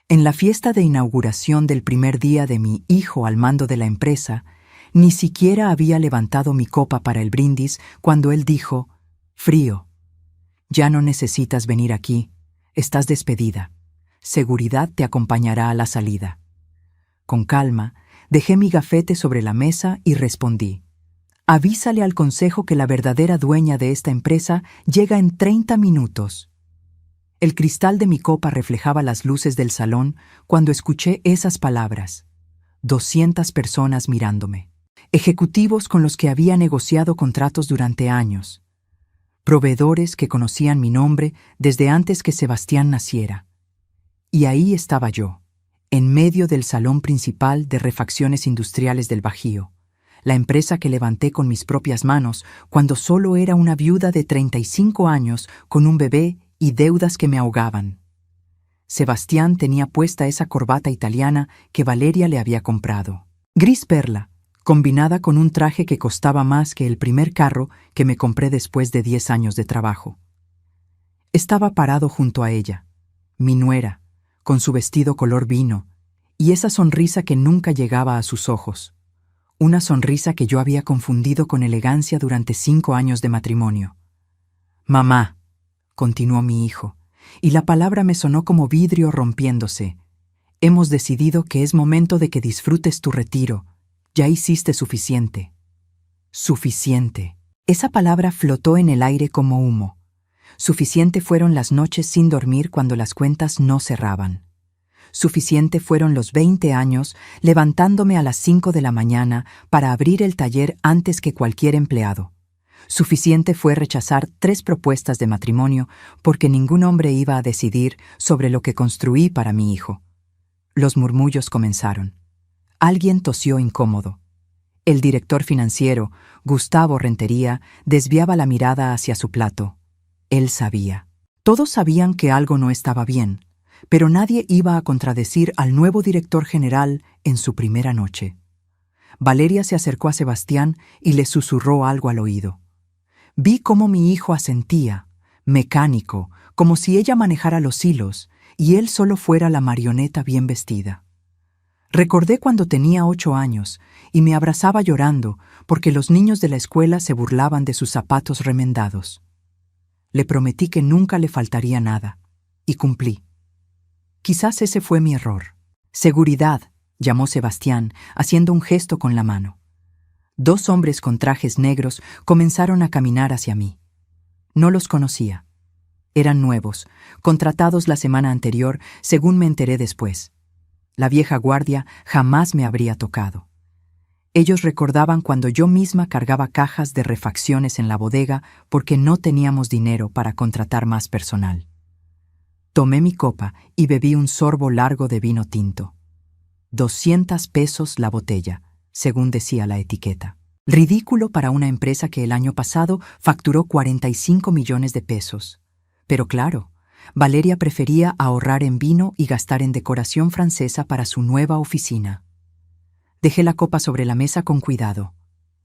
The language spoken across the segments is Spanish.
En la fiesta de inauguración del primer día de mi hijo al mando de la empresa, ni siquiera había levantado mi copa para el brindis cuando él dijo: «Frío, ya no necesitas venir aquí, estás despedida. Seguridad te acompañará a la salida». Con calma, dejé mi gafete sobre la mesa y respondí: «Avísale al consejo que la verdadera dueña de esta empresa llega en 30 minutos». El cristal de mi copa reflejaba las luces del salón cuando escuché esas palabras. 200 personas mirándome. Ejecutivos con los que había negociado contratos durante años. Proveedores que conocían mi nombre desde antes que Sebastián naciera. Y ahí estaba yo, en medio del salón principal de Refacciones Industriales del Bajío, la empresa que levanté con mis propias manos cuando solo era una viuda de 35 años con un bebé y deudas que me ahogaban. Sebastián tenía puesta esa corbata italiana que Valeria le había comprado. Gris perla, combinada con un traje que costaba más que el primer carro que me compré después de 10 años de trabajo. Estaba parado junto a ella, mi nuera, con su vestido color vino, y esa sonrisa que nunca llegaba a sus ojos. Una sonrisa que yo había confundido con elegancia durante 5 años de matrimonio. «Mamá», continuó mi hijo, y la palabra me sonó como vidrio rompiéndose. «Hemos decidido que es momento de que disfrutes tu retiro. Ya hiciste suficiente». Suficiente. Esa palabra flotó en el aire como humo. Suficiente fueron las noches sin dormir cuando las cuentas no cerraban. Suficiente fueron los 20 años levantándome a las 5 de la mañana para abrir el taller antes que cualquier empleado. Suficiente fue rechazar 3 propuestas de matrimonio porque ningún hombre iba a decidir sobre lo que construí para mi hijo. Los murmullos comenzaron. Alguien tosió incómodo. El director financiero, Gustavo Rentería, desviaba la mirada hacia su plato. Él sabía. Todos sabían que algo no estaba bien, pero nadie iba a contradecir al nuevo director general en su primera noche. Valeria se acercó a Sebastián y le susurró algo al oído. Vi cómo mi hijo asentía, mecánico, como si ella manejara los hilos y él solo fuera la marioneta bien vestida. Recordé cuando tenía 8 años y me abrazaba llorando porque los niños de la escuela se burlaban de sus zapatos remendados. Le prometí que nunca le faltaría nada, y cumplí. Quizás ese fue mi error. «Seguridad», llamó Sebastián, haciendo un gesto con la mano. 2 hombres con trajes negros comenzaron a caminar hacia mí. No los conocía. Eran nuevos, contratados la semana anterior, según me enteré después. La vieja guardia jamás me habría tocado. Ellos recordaban cuando yo misma cargaba cajas de refacciones en la bodega porque no teníamos dinero para contratar más personal. Tomé mi copa y bebí un sorbo largo de vino tinto. 200 pesos la botella, según decía la etiqueta. Ridículo para una empresa que el año pasado facturó 45 millones de pesos. Pero claro, Valeria prefería ahorrar en vino y gastar en decoración francesa para su nueva oficina. Dejé la copa sobre la mesa con cuidado.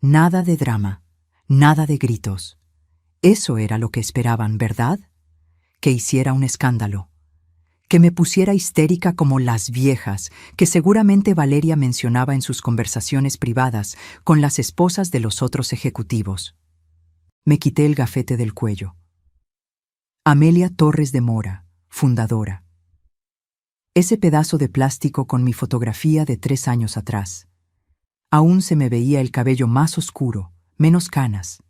Nada de drama, nada de gritos. Eso era lo que esperaban, ¿verdad? Que hiciera un escándalo. Que me pusiera histérica como las viejas, que seguramente Valeria mencionaba en sus conversaciones privadas con las esposas de los otros ejecutivos. Me quité el gafete del cuello. Amelia Torres de Mora, fundadora. Ese pedazo de plástico con mi fotografía de 3 años atrás. Aún se me veía el cabello más oscuro, menos canas,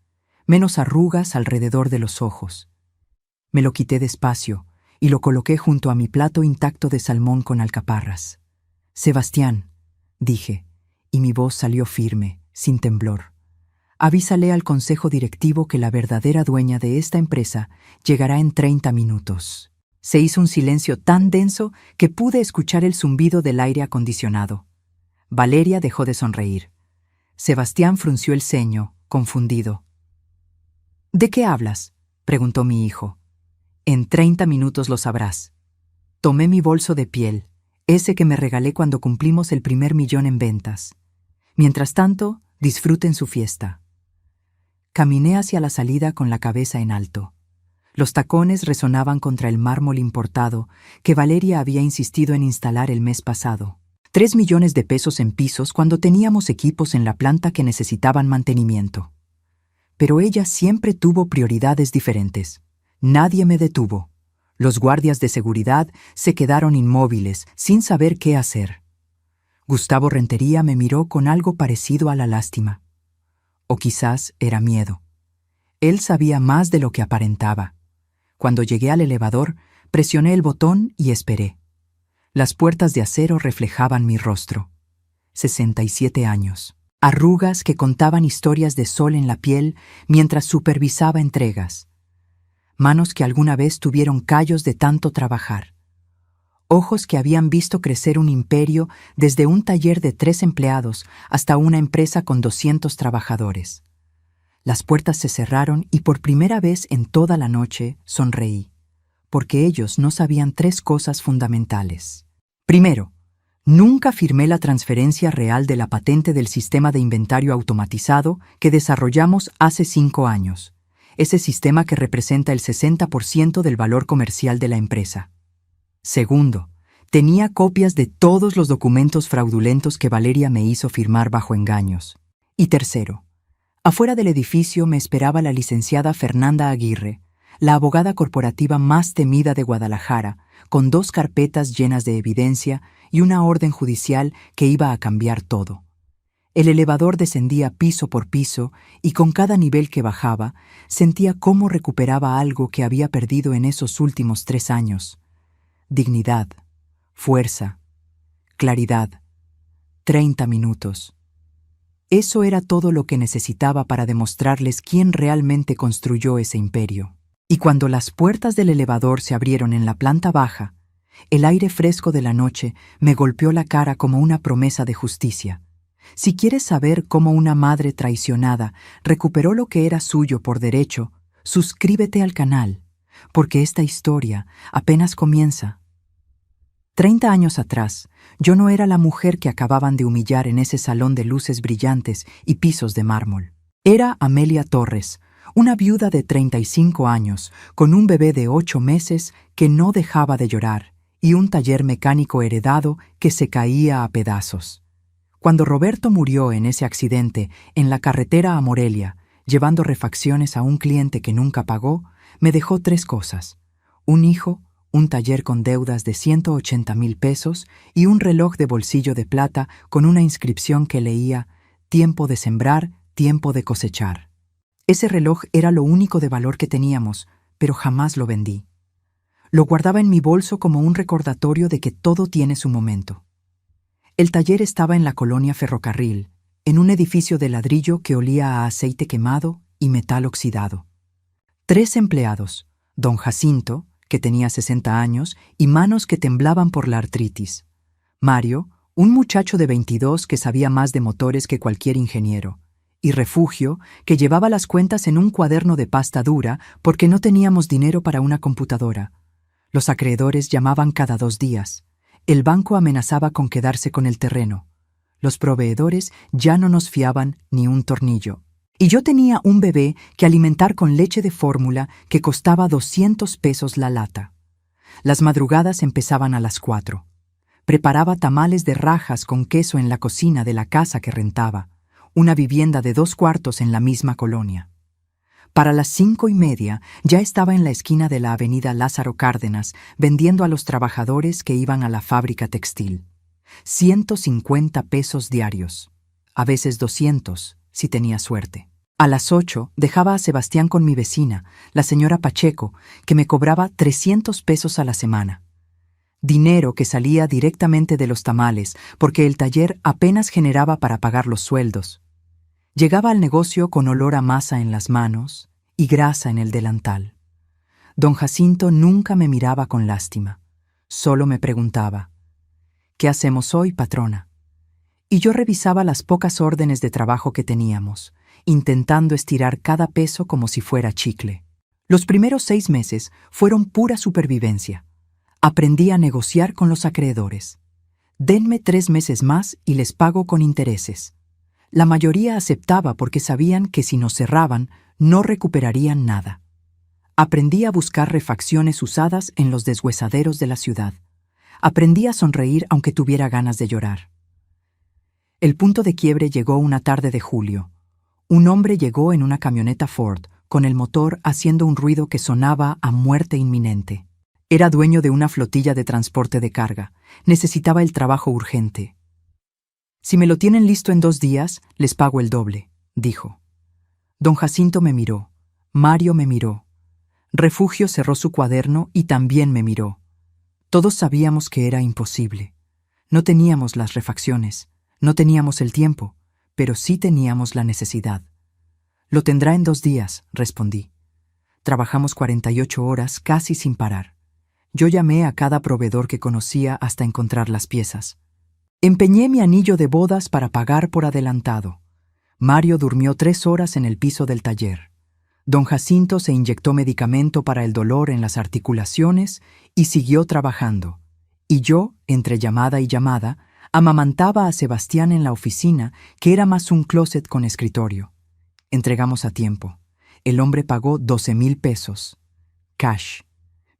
menos arrugas alrededor de los ojos. Me lo quité despacio y lo coloqué junto a mi plato intacto de salmón con alcaparras. «Sebastián», dije, y mi voz salió firme, sin temblor. «Avísale al consejo directivo que la verdadera dueña de esta empresa llegará en 30 minutos». Se hizo un silencio tan denso que pude escuchar el zumbido del aire acondicionado. Valeria dejó de sonreír. Sebastián frunció el ceño, confundido. «¿De qué hablas?», preguntó mi hijo. «En 30 minutos lo sabrás». Tomé mi bolso de piel, ese que me regalé cuando cumplimos el primer millón en ventas. Mientras tanto, disfruten su fiesta. Caminé hacia la salida con la cabeza en alto. Los tacones resonaban contra el mármol importado que Valeria había insistido en instalar el mes pasado. 3 millones de pesos en pisos cuando teníamos equipos en la planta que necesitaban mantenimiento. Pero ella siempre tuvo prioridades diferentes. Nadie me detuvo. Los guardias de seguridad se quedaron inmóviles, sin saber qué hacer. Gustavo Rentería me miró con algo parecido a la lástima. O quizás era miedo. Él sabía más de lo que aparentaba. Cuando llegué al elevador, presioné el botón y esperé. Las puertas de acero reflejaban mi rostro. 67 años. Arrugas que contaban historias de sol en la piel mientras supervisaba entregas. Manos que alguna vez tuvieron callos de tanto trabajar. Ojos que habían visto crecer un imperio desde un taller de 3 empleados hasta una empresa con 200 trabajadores. Las puertas se cerraron y por primera vez en toda la noche sonreí, porque ellos no sabían 3 cosas fundamentales. Primero, nunca firmé la transferencia real de la patente del sistema de inventario automatizado que desarrollamos hace 5 años, ese sistema que representa el 60% del valor comercial de la empresa. Segundo, tenía copias de todos los documentos fraudulentos que Valeria me hizo firmar bajo engaños. Y tercero, afuera del edificio me esperaba la licenciada Fernanda Aguirre, la abogada corporativa más temida de Guadalajara, con 2 carpetas llenas de evidencia y una orden judicial que iba a cambiar todo. El elevador descendía piso por piso y con cada nivel que bajaba sentía cómo recuperaba algo que había perdido en esos últimos 3 años. Dignidad, fuerza, claridad. 30 minutos. Eso era todo lo que necesitaba para demostrarles quién realmente construyó ese imperio. Y cuando las puertas del elevador se abrieron en la planta baja, el aire fresco de la noche me golpeó la cara como una promesa de justicia. Si quieres saber cómo una madre traicionada recuperó lo que era suyo por derecho, suscríbete al canal, porque esta historia apenas comienza. 30 años atrás, yo no era la mujer que acababan de humillar en ese salón de luces brillantes y pisos de mármol. Era Amelia Torres, una viuda de 35 años, con un bebé de 8 meses que no dejaba de llorar y un taller mecánico heredado que se caía a pedazos. Cuando Roberto murió en ese accidente en la carretera a Morelia, llevando refacciones a un cliente que nunca pagó, me dejó 3 cosas: un hijo, un taller con deudas de 180,000 pesos y un reloj de bolsillo de plata con una inscripción que leía: tiempo de sembrar, tiempo de cosechar. Ese reloj era lo único de valor que teníamos, pero jamás lo vendí. Lo guardaba en mi bolso como un recordatorio de que todo tiene su momento. El taller estaba en la colonia Ferrocarril, en un edificio de ladrillo que olía a aceite quemado y metal oxidado. 3 empleados, don Jacinto, que tenía 60 años y manos que temblaban por la artritis. Mario, un muchacho de 22 que sabía más de motores que cualquier ingeniero. Y Refugio, que llevaba las cuentas en un cuaderno de pasta dura porque no teníamos dinero para una computadora. Los acreedores llamaban cada 2 días. El banco amenazaba con quedarse con el terreno. Los proveedores ya no nos fiaban ni un tornillo. Y yo tenía un bebé que alimentar con leche de fórmula que costaba 200 pesos la lata. Las madrugadas empezaban a las 4. Preparaba tamales de rajas con queso en la cocina de la casa que rentaba, una vivienda de 2 cuartos en la misma colonia. Para las 5:30 ya estaba en la esquina de la avenida Lázaro Cárdenas vendiendo a los trabajadores que iban a la fábrica textil. 150 pesos diarios, a veces 200, si tenía suerte. A las 8 dejaba a Sebastián con mi vecina, la señora Pacheco, que me cobraba 300 pesos a la semana. Dinero que salía directamente de los tamales, porque el taller apenas generaba para pagar los sueldos. Llegaba al negocio con olor a masa en las manos y grasa en el delantal. Don Jacinto nunca me miraba con lástima. Solo me preguntaba: ¿qué hacemos hoy, patrona? Y yo revisaba las pocas órdenes de trabajo que teníamos, intentando estirar cada peso como si fuera chicle. Los primeros 6 meses fueron pura supervivencia. Aprendí a negociar con los acreedores. Denme 3 meses más y les pago con intereses. La mayoría aceptaba porque sabían que si nos cerraban, no recuperarían nada. Aprendí a buscar refacciones usadas en los deshuesaderos de la ciudad. Aprendí a sonreír aunque tuviera ganas de llorar. El punto de quiebre llegó una tarde de julio. Un hombre llegó en una camioneta Ford, con el motor haciendo un ruido que sonaba a muerte inminente. Era dueño de una flotilla de transporte de carga. Necesitaba el trabajo urgente. «Si me lo tienen listo en 2 días, les pago el doble», dijo. Don Jacinto me miró. Mario me miró. Refugio cerró su cuaderno y también me miró. Todos sabíamos que era imposible. No teníamos las refacciones, no teníamos el tiempo, pero sí teníamos la necesidad. «Lo tendrá en 2 días», respondí. Trabajamos 48 horas casi sin parar. Yo llamé a cada proveedor que conocía hasta encontrar las piezas. Empeñé mi anillo de bodas para pagar por adelantado. Mario durmió 3 horas en el piso del taller. Don Jacinto se inyectó medicamento para el dolor en las articulaciones y siguió trabajando. Y yo, entre llamada y llamada, amamantaba a Sebastián en la oficina, que era más un closet con escritorio. Entregamos a tiempo. El hombre pagó 12,000 pesos. Cash.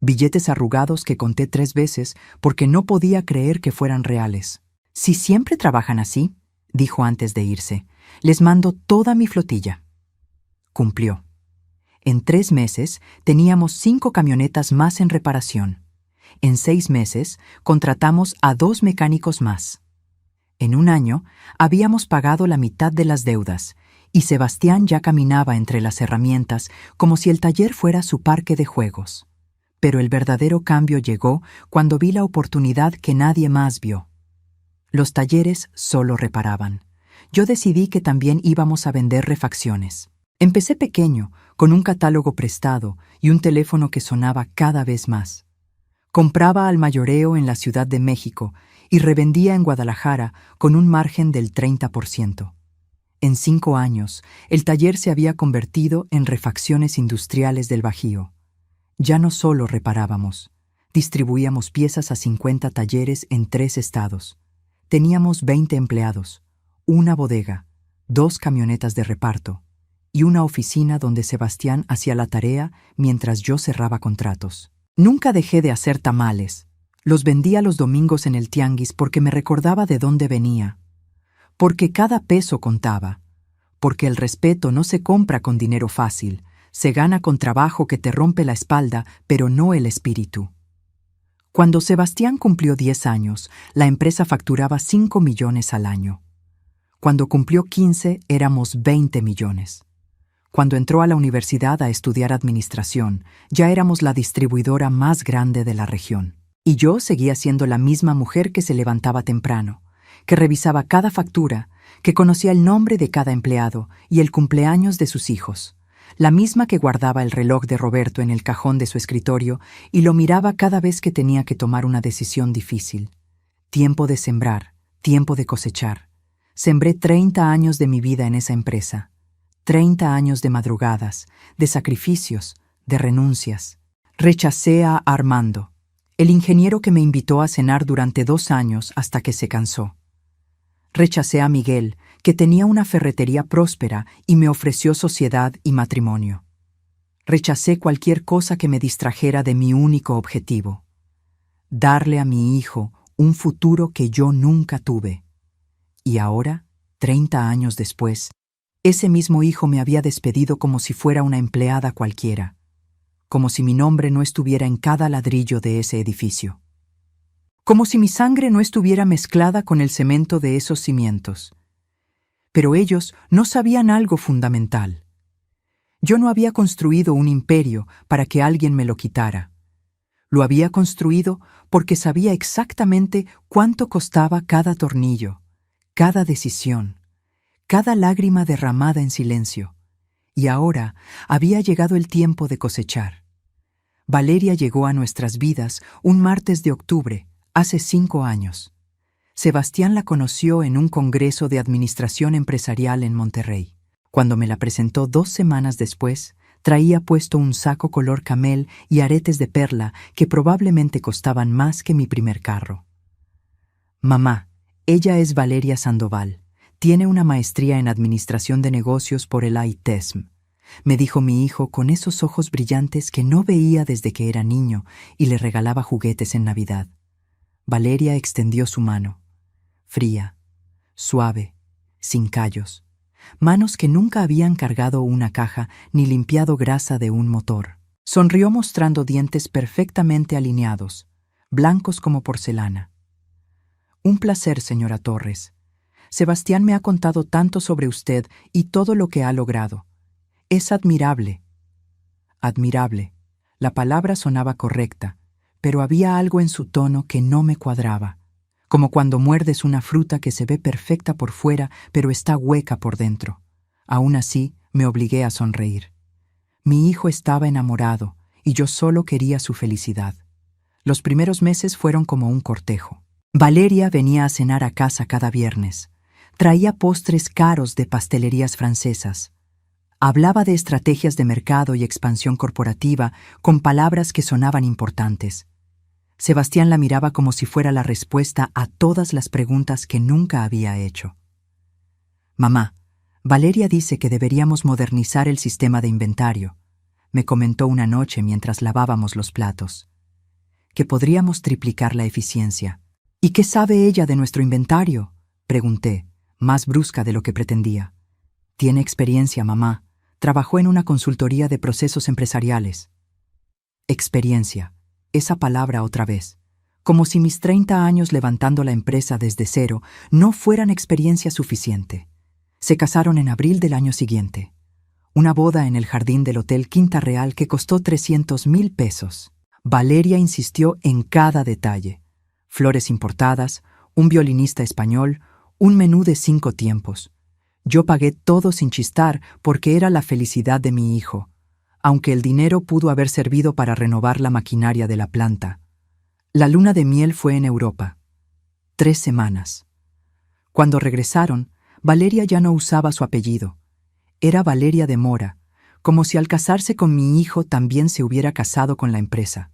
Billetes arrugados que conté 3 veces porque no podía creer que fueran reales. «Si siempre trabajan así», dijo antes de irse, «les mando toda mi flotilla». Cumplió. En 3 meses teníamos 5 camionetas más en reparación. En 6 meses contratamos a 2 mecánicos más. En 1 año habíamos pagado la mitad de las deudas y Sebastián ya caminaba entre las herramientas como si el taller fuera su parque de juegos. Pero el verdadero cambio llegó cuando vi la oportunidad que nadie más vio. Los talleres solo reparaban. Yo decidí que también íbamos a vender refacciones. Empecé pequeño, con un catálogo prestado y un teléfono que sonaba cada vez más. Compraba al mayoreo en la Ciudad de México y revendía en Guadalajara con un margen del 30%. En 5 años, el taller se había convertido en Refacciones Industriales del Bajío. Ya no solo reparábamos, distribuíamos piezas a 50 talleres en 3 estados. Teníamos 20 empleados, una bodega, 2 camionetas de reparto y una oficina donde Sebastián hacía la tarea mientras yo cerraba contratos. Nunca dejé de hacer tamales. Los vendía los domingos en el tianguis porque me recordaba de dónde venía. Porque cada peso contaba. Porque el respeto no se compra con dinero fácil, se gana con trabajo que te rompe la espalda, pero no el espíritu. Cuando Sebastián cumplió 10 años, la empresa facturaba 5 millones al año. Cuando cumplió 15, éramos 20 millones. Cuando entró a la universidad a estudiar administración, ya éramos la distribuidora más grande de la región. Y yo seguía siendo la misma mujer que se levantaba temprano, que revisaba cada factura, que conocía el nombre de cada empleado y el cumpleaños de sus hijos, la misma que guardaba el reloj de Roberto en el cajón de su escritorio y lo miraba cada vez que tenía que tomar una decisión difícil. Tiempo de sembrar, tiempo de cosechar. Sembré 30 años de mi vida en esa empresa. 30 años de madrugadas, de sacrificios, de renuncias. Rechacé a Armando, el ingeniero que me invitó a cenar durante 2 años hasta que se cansó. Rechacé a Miguel, que tenía una ferretería próspera y me ofreció sociedad y matrimonio. Rechacé cualquier cosa que me distrajera de mi único objetivo: darle a mi hijo un futuro que yo nunca tuve. Y ahora, 30 años después, ese mismo hijo me había despedido como si fuera una empleada cualquiera, como si mi nombre no estuviera en cada ladrillo de ese edificio, como si mi sangre no estuviera mezclada con el cemento de esos cimientos. Pero ellos no sabían algo fundamental. Yo no había construido un imperio para que alguien me lo quitara. Lo había construido porque sabía exactamente cuánto costaba cada tornillo, cada decisión, cada lágrima derramada en silencio. Y ahora había llegado el tiempo de cosechar. Valeria llegó a nuestras vidas un martes de octubre, hace 5 años. Sebastián la conoció en un congreso de administración empresarial en Monterrey. Cuando me la presentó 2 semanas después, traía puesto un saco color camel y aretes de perla que probablemente costaban más que mi primer carro. «Mamá, ella es Valeria Sandoval. Tiene una maestría en Administración de Negocios por el ITESM. me dijo mi hijo con esos ojos brillantes que no veía desde que era niño y le regalaba juguetes en Navidad. Valeria extendió su mano, fría, suave, sin callos, manos que nunca habían cargado una caja ni limpiado grasa de un motor. Sonrió mostrando dientes perfectamente alineados, blancos como porcelana. Un placer, señora Torres. Sebastián me ha contado tanto sobre usted y todo lo que ha logrado. Es admirable. Admirable. La palabra sonaba correcta, pero había algo en su tono que no me cuadraba, como cuando muerdes una fruta que se ve perfecta por fuera, pero está hueca por dentro. Aún así, me obligué a sonreír. Mi hijo estaba enamorado, y yo solo quería su felicidad. Los primeros meses fueron como un cortejo. Valeria venía a cenar a casa cada viernes. Traía postres caros de pastelerías francesas. Hablaba de estrategias de mercado y expansión corporativa con palabras que sonaban importantes. Sebastián la miraba como si fuera la respuesta a todas las preguntas que nunca había hecho. «Mamá, Valeria dice que deberíamos modernizar el sistema de inventario», me comentó una noche mientras lavábamos los platos. «Que podríamos triplicar la eficiencia». «¿Y qué sabe ella de nuestro inventario?», pregunté, más brusca de lo que pretendía. «Tiene experiencia, mamá. Trabajó en una consultoría de procesos empresariales». Experiencia. Esa palabra otra vez. Como si mis 30 años levantando la empresa desde cero no fueran experiencia suficiente. Se casaron en abril del año siguiente. Una boda en el jardín del Hotel Quinta Real que costó 300,000 pesos. Valeria insistió en cada detalle. Flores importadas, un violinista español, un menú de 5 tiempos. Yo pagué todo sin chistar porque era la felicidad de mi hijo, aunque el dinero pudo haber servido para renovar la maquinaria de la planta. La luna de miel fue en Europa. 3 semanas. Cuando regresaron, Valeria ya no usaba su apellido. Era Valeria de Mora, como si al casarse con mi hijo también se hubiera casado con la empresa.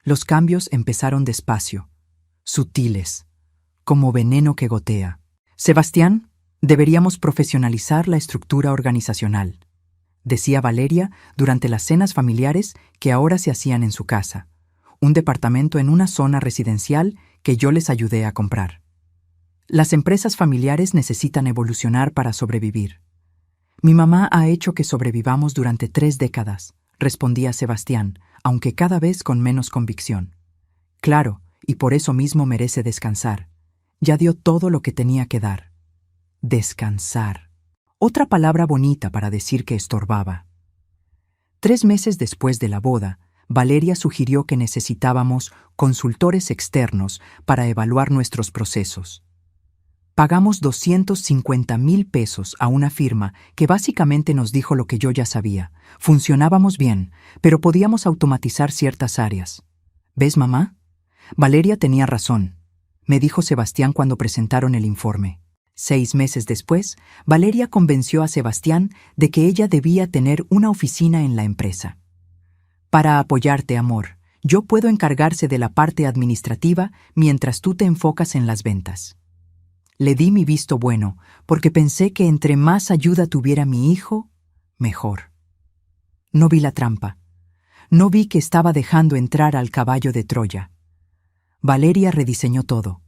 Los cambios empezaron despacio, sutiles, como veneno que gotea. «Sebastián, deberíamos profesionalizar la estructura organizacional», decía Valeria durante las cenas familiares que ahora se hacían en su casa, un departamento en una zona residencial que yo les ayudé a comprar. «Las empresas familiares necesitan evolucionar para sobrevivir». «Mi mamá ha hecho que sobrevivamos durante 3 décadas», respondía Sebastián, aunque cada vez con menos convicción. «Claro, y por eso mismo merece descansar. Ya dio todo lo que tenía que dar». Descansar. Otra palabra bonita para decir que estorbaba. 3 meses después de la boda, Valeria sugirió que necesitábamos consultores externos para evaluar nuestros procesos. Pagamos 250,000 pesos a una firma que básicamente nos dijo lo que yo ya sabía. Funcionábamos bien, pero podíamos automatizar ciertas áreas. ¿Ves, mamá? Valeria tenía razón, me dijo Sebastián cuando presentaron el informe. 6 meses después, Valeria convenció a Sebastián de que ella debía tener una oficina en la empresa. «Para apoyarte, amor, yo puedo encargarse de la parte administrativa mientras tú te enfocas en las ventas». Le di mi visto bueno, porque pensé que entre más ayuda tuviera mi hijo, mejor. No vi la trampa. No vi que estaba dejando entrar al caballo de Troya. Valeria rediseñó todo.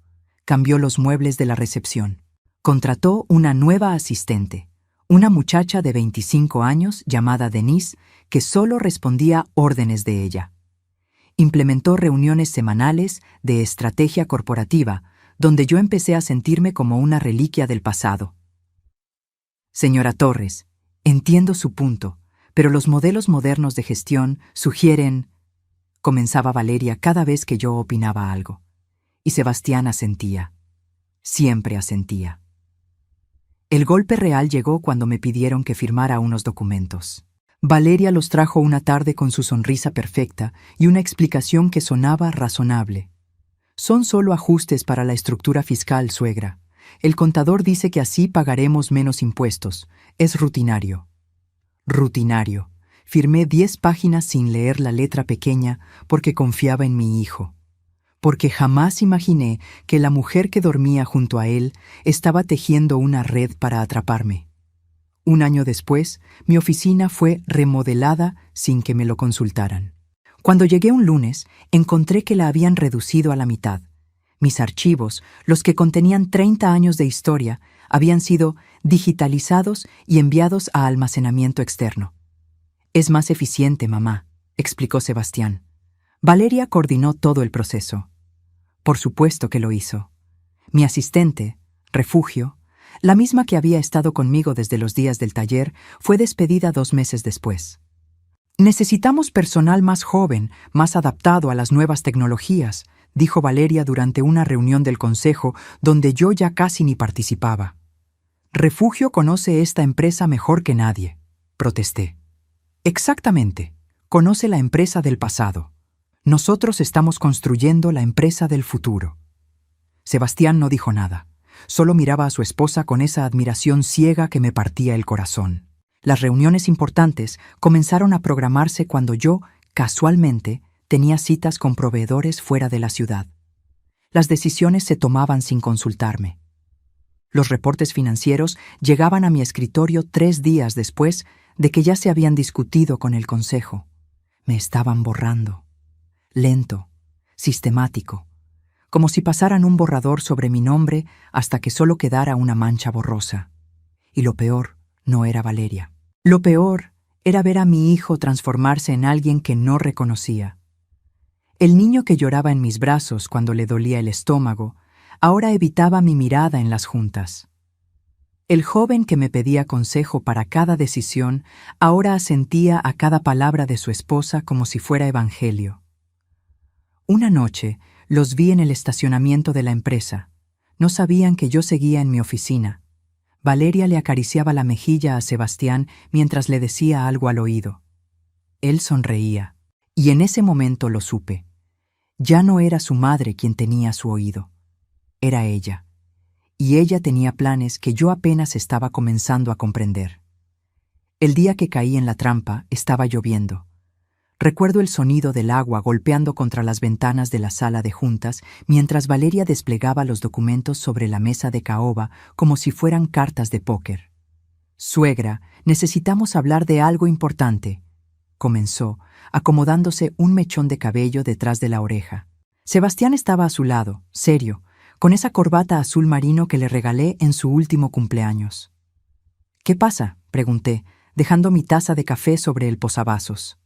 Cambió los muebles de la recepción. Contrató una nueva asistente, una muchacha de 25 años llamada Denise, que solo respondía órdenes de ella. Implementó reuniones semanales de estrategia corporativa, donde yo empecé a sentirme como una reliquia del pasado. «Señora Torres, entiendo su punto, pero los modelos modernos de gestión sugieren…», comenzaba Valeria cada vez que yo opinaba algo. Y Sebastián asentía. Siempre asentía. El golpe real llegó cuando me pidieron que firmara unos documentos. Valeria los trajo una tarde con su sonrisa perfecta y una explicación que sonaba razonable. «Son solo ajustes para la estructura fiscal, suegra. El contador dice que así pagaremos menos impuestos. Es rutinario». Rutinario. Firmé 10 páginas sin leer la letra pequeña porque confiaba en mi hijo. Porque jamás imaginé que la mujer que dormía junto a él estaba tejiendo una red para atraparme. Un año después, mi oficina fue remodelada sin que me lo consultaran. Cuando llegué un lunes, encontré que la habían reducido a la mitad. Mis archivos, los que contenían 30 años de historia, habían sido digitalizados y enviados a almacenamiento externo. «Es más eficiente, mamá», explicó Sebastián. Valeria coordinó todo el proceso. Por supuesto que lo hizo. Mi asistente, Refugio, la misma que había estado conmigo desde los días del taller, fue despedida 2 meses después. «Necesitamos personal más joven, más adaptado a las nuevas tecnologías», dijo Valeria durante una reunión del consejo donde yo ya casi ni participaba. «Refugio conoce esta empresa mejor que nadie», protesté. «Exactamente, conoce la empresa del pasado. Nosotros estamos construyendo la empresa del futuro». Sebastián no dijo nada, solo miraba a su esposa con esa admiración ciega que me partía el corazón. Las reuniones importantes comenzaron a programarse cuando yo, casualmente, tenía citas con proveedores fuera de la ciudad. Las decisiones se tomaban sin consultarme. Los reportes financieros llegaban a mi escritorio 3 días después de que ya se habían discutido con el consejo. Me estaban borrando. Lento, sistemático, como si pasaran un borrador sobre mi nombre hasta que solo quedara una mancha borrosa. Y lo peor no era Valeria. Lo peor era ver a mi hijo transformarse en alguien que no reconocía. El niño que lloraba en mis brazos cuando le dolía el estómago, ahora evitaba mi mirada en las juntas. El joven que me pedía consejo para cada decisión, ahora asentía a cada palabra de su esposa como si fuera evangelio. Una noche los vi en el estacionamiento de la empresa. No sabían que yo seguía en mi oficina. Valeria le acariciaba la mejilla a Sebastián mientras le decía algo al oído. Él sonreía, y en ese momento lo supe. Ya no era su madre quien tenía su oído. Era ella. Y ella tenía planes que yo apenas estaba comenzando a comprender. El día que caí en la trampa estaba lloviendo. Recuerdo el sonido del agua golpeando contra las ventanas de la sala de juntas mientras Valeria desplegaba los documentos sobre la mesa de caoba como si fueran cartas de póker. «Suegra, necesitamos hablar de algo importante», comenzó, acomodándose un mechón de cabello detrás de la oreja. Sebastián estaba a su lado, serio, con esa corbata azul marino que le regalé en su último cumpleaños. «¿Qué pasa?», pregunté, dejando mi taza de café sobre el posavasos.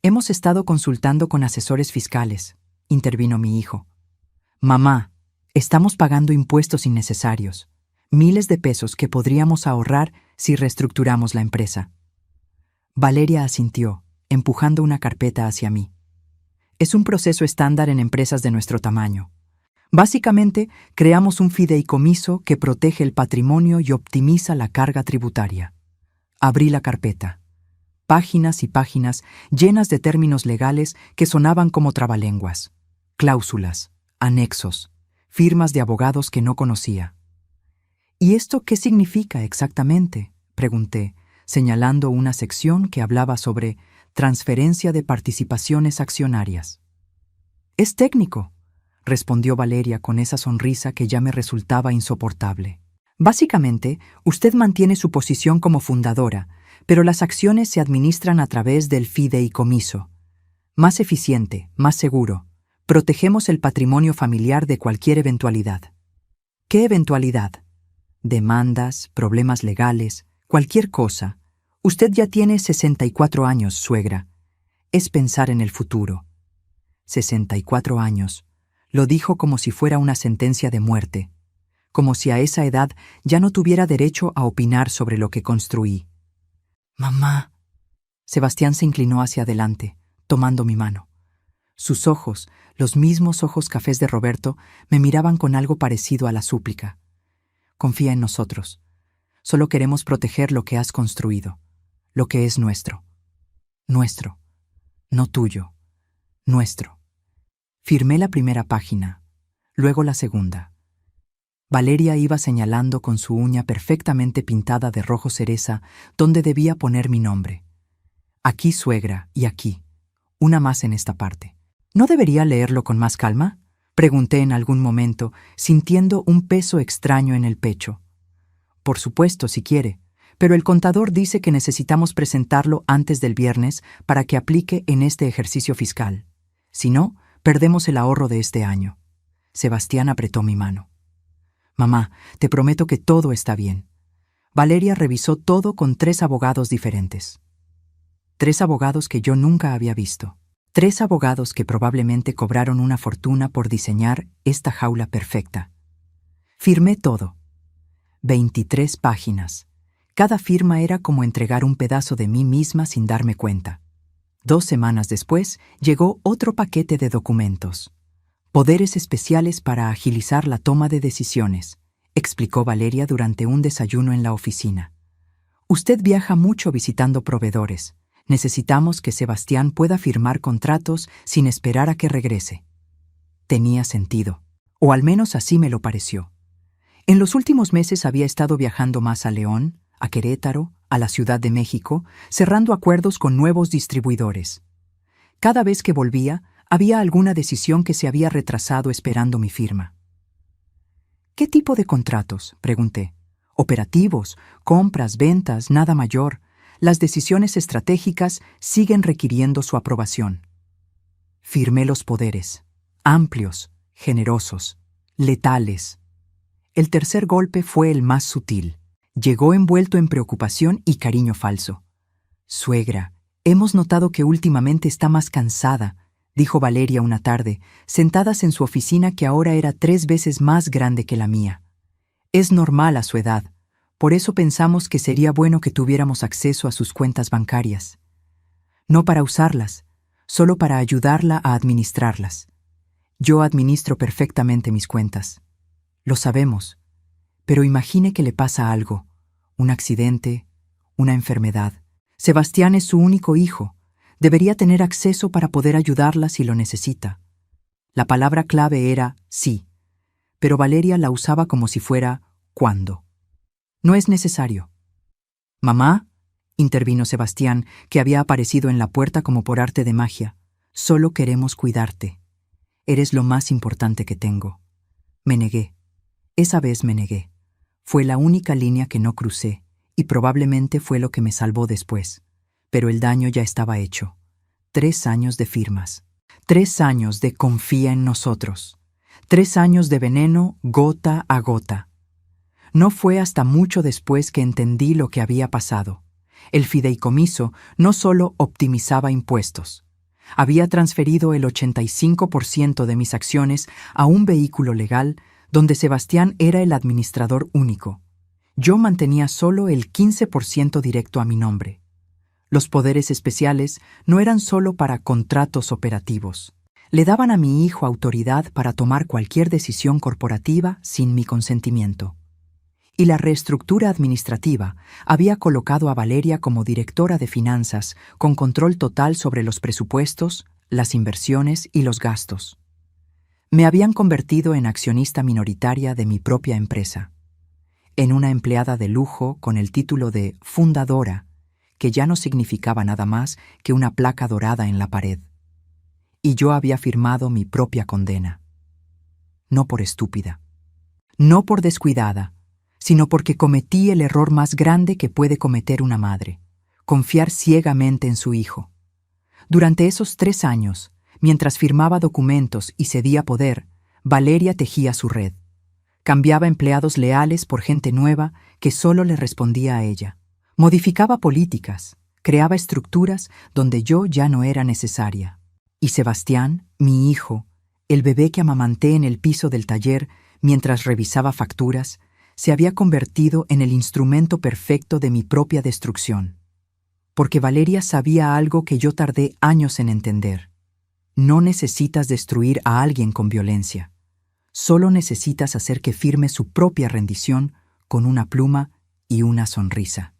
«Hemos estado consultando con asesores fiscales», intervino mi hijo. «Mamá, estamos pagando impuestos innecesarios, miles de pesos que podríamos ahorrar si reestructuramos la empresa». Valeria asintió, empujando una carpeta hacia mí. «Es un proceso estándar en empresas de nuestro tamaño. Básicamente, creamos un fideicomiso que protege el patrimonio y optimiza la carga tributaria». Abrí la carpeta. Páginas y páginas llenas de términos legales que sonaban como trabalenguas. Cláusulas, anexos, firmas de abogados que no conocía. «¿Y esto qué significa exactamente?», pregunté, señalando una sección que hablaba sobre transferencia de participaciones accionarias. «Es técnico», respondió Valeria con esa sonrisa que ya me resultaba insoportable. «Básicamente, usted mantiene su posición como fundadora, pero las acciones se administran a través del fideicomiso. Más eficiente, más seguro. Protegemos el patrimonio familiar de cualquier eventualidad». «¿Qué eventualidad?». «Demandas, problemas legales, cualquier cosa. Usted ya tiene 64 años, suegra. Es pensar en el futuro». 64 años. Lo dijo como si fuera una sentencia de muerte, como si a esa edad ya no tuviera derecho a opinar sobre lo que construí. «Mamá». Sebastián se inclinó hacia adelante, tomando mi mano. Sus ojos, los mismos ojos cafés de Roberto, me miraban con algo parecido a la súplica. «Confía en nosotros. Solo queremos proteger lo que has construido, lo que es nuestro. Nuestro, no tuyo, nuestro». Firmé la primera página, luego la segunda. Valeria iba señalando con su uña perfectamente pintada de rojo cereza dónde debía poner mi nombre. «Aquí, suegra, y aquí. Una más en esta parte». «¿No debería leerlo con más calma?», pregunté en algún momento, sintiendo un peso extraño en el pecho. «Por supuesto, si quiere, pero el contador dice que necesitamos presentarlo antes del viernes para que aplique en este ejercicio fiscal. Si no, perdemos el ahorro de este año. Sebastián apretó mi mano. Mamá, te prometo que todo está bien. Valeria revisó todo con 3 abogados diferentes. 3 abogados que yo nunca había visto. 3 abogados que probablemente cobraron una fortuna por diseñar esta jaula perfecta. Firmé todo. 23 páginas. Cada firma era como entregar un pedazo de mí misma sin darme cuenta. 2 semanas después, llegó otro paquete de documentos. Poderes especiales para agilizar la toma de decisiones, explicó Valeria durante un desayuno en la oficina. Usted viaja mucho visitando proveedores. Necesitamos que Sebastián pueda firmar contratos sin esperar a que regrese. Tenía sentido, o al menos así me lo pareció. En los últimos meses había estado viajando más a León, a Querétaro, a la Ciudad de México, cerrando acuerdos con nuevos distribuidores. Cada vez que volvía, había alguna decisión que se había retrasado esperando mi firma. ¿Qué tipo de contratos?, pregunté. Operativos, compras, ventas, nada mayor. Las decisiones estratégicas siguen requiriendo su aprobación. Firmé los poderes, amplios, generosos, letales. El tercer golpe fue el más sutil. Llegó envuelto en preocupación y cariño falso. Suegra, hemos notado que últimamente está más cansada, dijo Valeria una tarde, sentadas en su oficina que ahora era 3 veces más grande que la mía. Es normal a su edad. Por eso pensamos que sería bueno que tuviéramos acceso a sus cuentas bancarias. No para usarlas, solo para ayudarla a administrarlas. Yo administro perfectamente mis cuentas. Lo sabemos. Pero imagine que le pasa algo, un accidente, una enfermedad. Sebastián es su único hijo. Debería tener acceso para poder ayudarla si lo necesita. La palabra clave era sí, pero Valeria la usaba como si fuera cuando. No es necesario. Mamá, intervino Sebastián, que había aparecido en la puerta como por arte de magia. Solo queremos cuidarte. Eres lo más importante que tengo. Me negué. Esa vez me negué. Fue la única línea que no crucé, y probablemente fue lo que me salvó después. Pero el daño ya estaba hecho. 3 años de firmas. 3 años de confía en nosotros. 3 años de veneno gota a gota. No fue hasta mucho después que entendí lo que había pasado. El fideicomiso no solo optimizaba impuestos. Había transferido el 85% de mis acciones a un vehículo legal donde Sebastián era el administrador único. Yo mantenía solo el 15% directo a mi nombre. Los poderes especiales no eran solo para contratos operativos. Le daban a mi hijo autoridad para tomar cualquier decisión corporativa sin mi consentimiento. Y la reestructura administrativa había colocado a Valeria como directora de finanzas, con control total sobre los presupuestos, las inversiones y los gastos. Me habían convertido en accionista minoritaria de mi propia empresa, en una empleada de lujo con el título de fundadora, que ya no significaba nada más que una placa dorada en la pared. Y yo había firmado mi propia condena. No por estúpida, no por descuidada, sino porque cometí el error más grande que puede cometer una madre: confiar ciegamente en su hijo. Durante esos 3 años, mientras firmaba documentos y cedía poder, Valeria tejía su red. Cambiaba empleados leales por gente nueva que solo le respondía a ella. Modificaba políticas, creaba estructuras donde yo ya no era necesaria. Y Sebastián, mi hijo, el bebé que amamanté en el piso del taller mientras revisaba facturas, se había convertido en el instrumento perfecto de mi propia destrucción. Porque Valeria sabía algo que yo tardé años en entender. No necesitas destruir a alguien con violencia. Solo necesitas hacer que firme su propia rendición con una pluma y una sonrisa.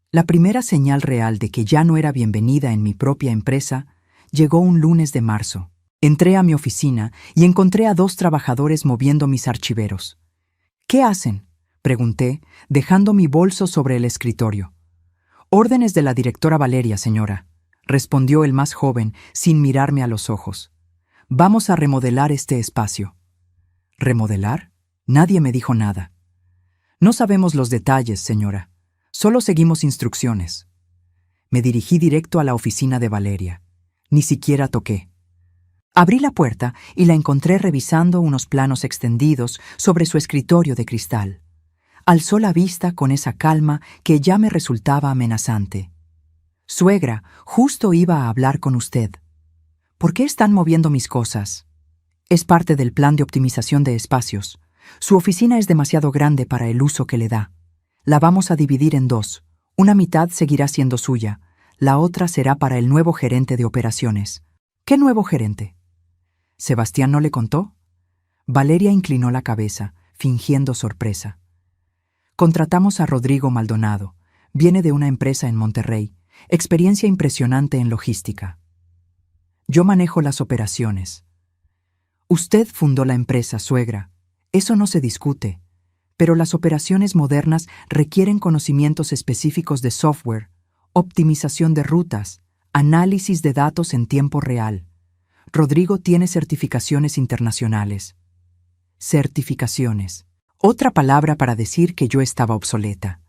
La primera señal real de que ya no era bienvenida en mi propia empresa llegó un lunes de marzo. Entré a mi oficina y encontré a 2 trabajadores moviendo mis archiveros. ¿Qué hacen?, pregunté, dejando mi bolso sobre el escritorio. Órdenes de la directora Valeria, señora, respondió el más joven sin mirarme a los ojos. Vamos a remodelar este espacio. ¿Remodelar? Nadie me dijo nada. No sabemos los detalles, señora. Solo seguimos instrucciones. Me dirigí directo a la oficina de Valeria. Ni siquiera toqué. Abrí la puerta y la encontré revisando unos planos extendidos sobre su escritorio de cristal. Alzó la vista con esa calma que ya me resultaba amenazante. «Suegra, justo iba a hablar con usted. ¿Por qué están moviendo mis cosas?» «Es parte del plan de optimización de espacios. Su oficina es demasiado grande para el uso que le da. La vamos a dividir en dos. Una mitad seguirá siendo suya. La otra será para el nuevo gerente de operaciones». «¿Qué nuevo gerente?» ¿Sebastián no le contó? Valeria inclinó la cabeza, fingiendo sorpresa. Contratamos a Rodrigo Maldonado. Viene de una empresa en Monterrey. Experiencia impresionante en logística. Yo manejo las operaciones. Usted fundó la empresa, suegra. Eso no se discute. Pero las operaciones modernas requieren conocimientos específicos de software, optimización de rutas, análisis de datos en tiempo real. Rodrigo tiene certificaciones internacionales. Certificaciones. Otra palabra para decir que yo estaba obsoleta.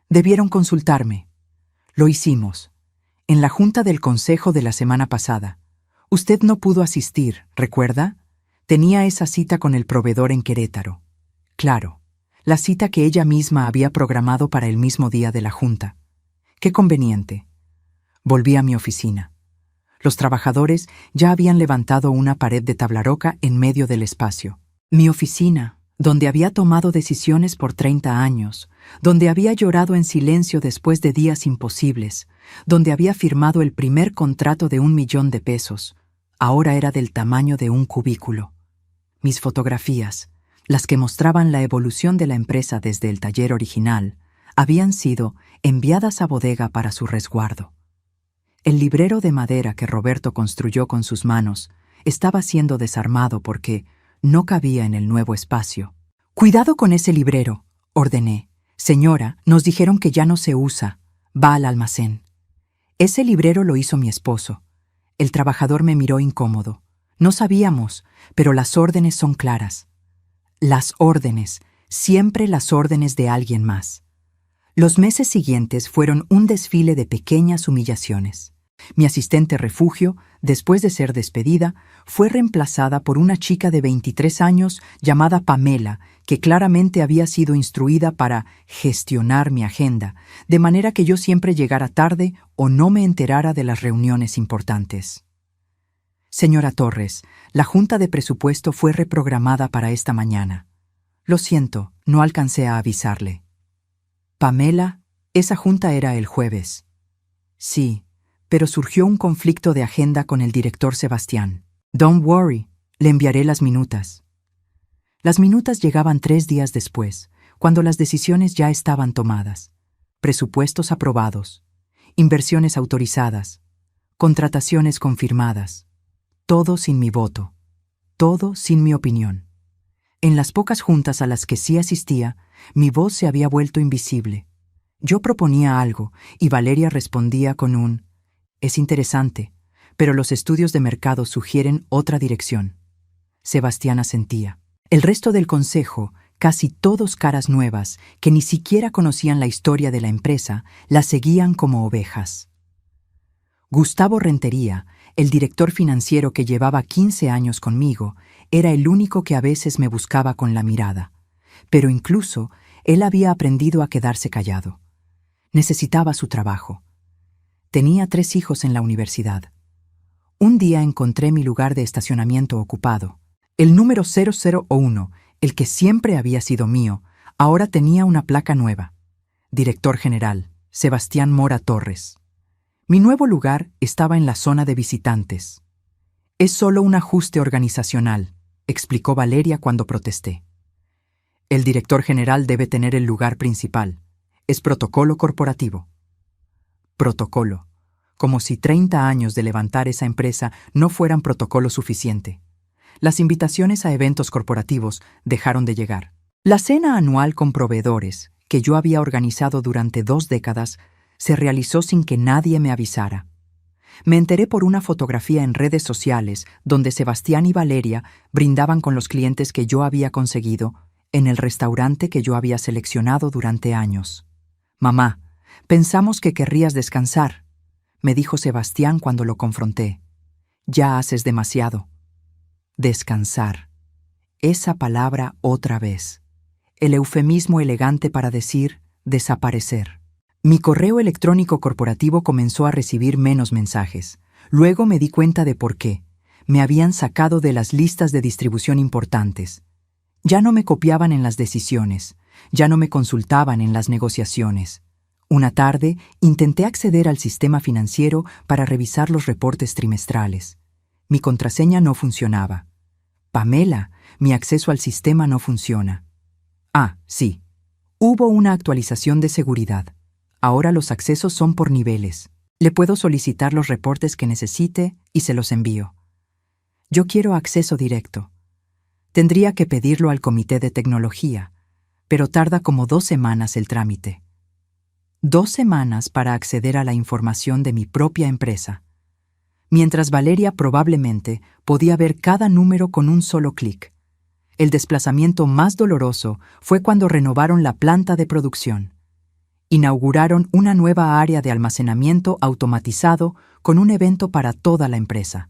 Debieron consultarme. Lo hicimos. En la junta del consejo de la semana pasada. Usted no pudo asistir, ¿recuerda? Tenía esa cita con el proveedor en Querétaro. Claro, la cita que ella misma había programado para el mismo día de la junta. Qué conveniente. Volví a mi oficina. Los trabajadores ya habían levantado una pared de tabla roca en medio del espacio. Mi oficina, donde había tomado decisiones por 30 años, donde había llorado en silencio después de días imposibles, donde había firmado el primer contrato de $1.000.000, ahora era del tamaño de un cubículo. Mis fotografías, las que mostraban la evolución de la empresa desde el taller original, habían sido enviadas a bodega para su resguardo. El librero de madera que Roberto construyó con sus manos estaba siendo desarmado porque no cabía en el nuevo espacio. «Cuidado con ese librero», ordené. «Señora, nos dijeron que ya no se usa. Va al almacén». Ese librero lo hizo mi esposo. El trabajador me miró incómodo. No sabíamos, pero las órdenes son claras. Las órdenes, siempre las órdenes de alguien más. Los meses siguientes fueron un desfile de pequeñas humillaciones. Mi asistente refugio, después de ser despedida, fue reemplazada por una chica de 23 años llamada Pamela, que claramente había sido instruida para gestionar mi agenda, de manera que yo siempre llegara tarde o no me enterara de las reuniones importantes. «Señora Torres, la junta de presupuesto fue reprogramada para esta mañana. Lo siento, no alcancé a avisarle». «Pamela, esa junta era el jueves». «Sí, pero surgió un conflicto de agenda con el director Sebastián. Don't worry, le enviaré las minutas». Las minutas llegaban 3 días después, cuando las decisiones ya estaban tomadas. Presupuestos aprobados, inversiones autorizadas, contrataciones confirmadas. Todo sin mi voto, todo sin mi opinión. En las pocas juntas a las que sí asistía, mi voz se había vuelto invisible. Yo proponía algo y Valeria respondía con un «Es interesante, pero los estudios de mercado sugieren otra dirección». Sebastián asentía. El resto del consejo, casi todos caras nuevas, que ni siquiera conocían la historia de la empresa, la seguían como ovejas. Gustavo Rentería, el director financiero que llevaba 15 años conmigo, era el único que a veces me buscaba con la mirada. Pero incluso él había aprendido a quedarse callado. Necesitaba su trabajo. Tenía 3 hijos en la universidad. Un día encontré mi lugar de estacionamiento ocupado. El número 0001, el que siempre había sido mío, ahora tenía una placa nueva. Director General, Sebastián Mora Torres. Mi nuevo lugar estaba en la zona de visitantes. «Es solo un ajuste organizacional», explicó Valeria cuando protesté. «El director general debe tener el lugar principal. Es protocolo corporativo». Protocolo. Como si 30 años de levantar esa empresa no fueran protocolo suficiente. Las invitaciones a eventos corporativos dejaron de llegar. La cena anual con proveedores, que yo había organizado durante 2 décadas, se realizó sin que nadie me avisara. Me enteré por una fotografía en redes sociales donde Sebastián y Valeria brindaban con los clientes que yo había conseguido en el restaurante que yo había seleccionado durante años. «Mamá, Pensamos que querrías descansar, me dijo Sebastián cuando lo confronté. Ya haces demasiado. Descansar. Esa palabra otra vez. El eufemismo elegante para decir desaparecer. Mi correo electrónico corporativo comenzó a recibir menos mensajes. Luego me di cuenta de por qué. Me habían sacado de las listas de distribución importantes. Ya no me copiaban en las decisiones. Ya no me consultaban en las negociaciones. Una tarde intenté acceder al sistema financiero para revisar los reportes trimestrales. Mi contraseña no funcionaba. Pamela, mi acceso al sistema no funciona. Ah, sí. Hubo una actualización de seguridad. Ahora los accesos son por niveles. Le puedo solicitar los reportes que necesite y se los envío. Yo quiero acceso directo. Tendría que pedirlo al comité de tecnología, pero tarda como 2 semanas el trámite. 2 semanas para acceder a la información de mi propia empresa. Mientras Valeria probablemente podía ver cada número con un solo clic. El desplazamiento más doloroso fue cuando renovaron la planta de producción. Inauguraron una nueva área de almacenamiento automatizado con un evento para toda la empresa.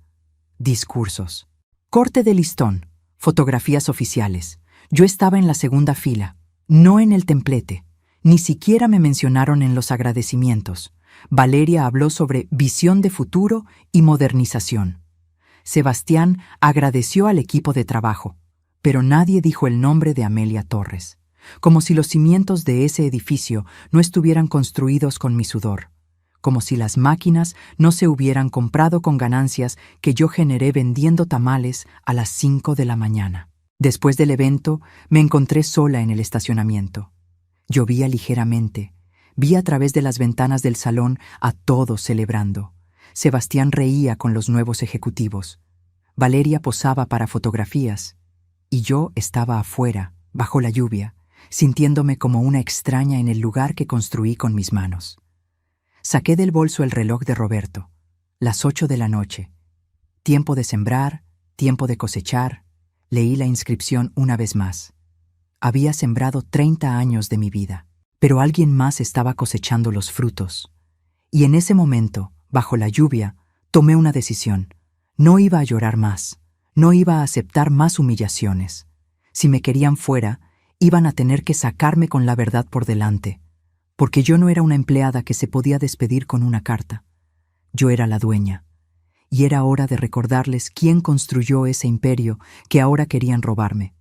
Discursos. Corte de listón. Fotografías oficiales. Yo estaba en la segunda fila, no en el templete. Ni siquiera me mencionaron en los agradecimientos. Valeria habló sobre visión de futuro y modernización. Sebastián agradeció al equipo de trabajo, pero nadie dijo el nombre de Amelia Torres, como si los cimientos de ese edificio no estuvieran construidos con mi sudor, como si las máquinas no se hubieran comprado con ganancias que yo generé vendiendo tamales a las 5 de la mañana. Después del evento, me encontré sola en el estacionamiento. Llovía ligeramente. Vi a través de las ventanas del salón a todos celebrando. Sebastián reía con los nuevos ejecutivos. Valeria posaba para fotografías. Y yo estaba afuera, bajo la lluvia, sintiéndome como una extraña en el lugar que construí con mis manos. Saqué del bolso el reloj de Roberto. Las 8 de la noche. Tiempo de sembrar, tiempo de cosechar. Leí la inscripción una vez más. Había sembrado 30 años de mi vida, pero alguien más estaba cosechando los frutos. Y en ese momento, bajo la lluvia, tomé una decisión. No iba a llorar más, no iba a aceptar más humillaciones. Si me querían fuera, iban a tener que sacarme con la verdad por delante, porque yo no era una empleada que se podía despedir con una carta. Yo era la dueña, y era hora de recordarles quién construyó ese imperio que ahora querían robarme.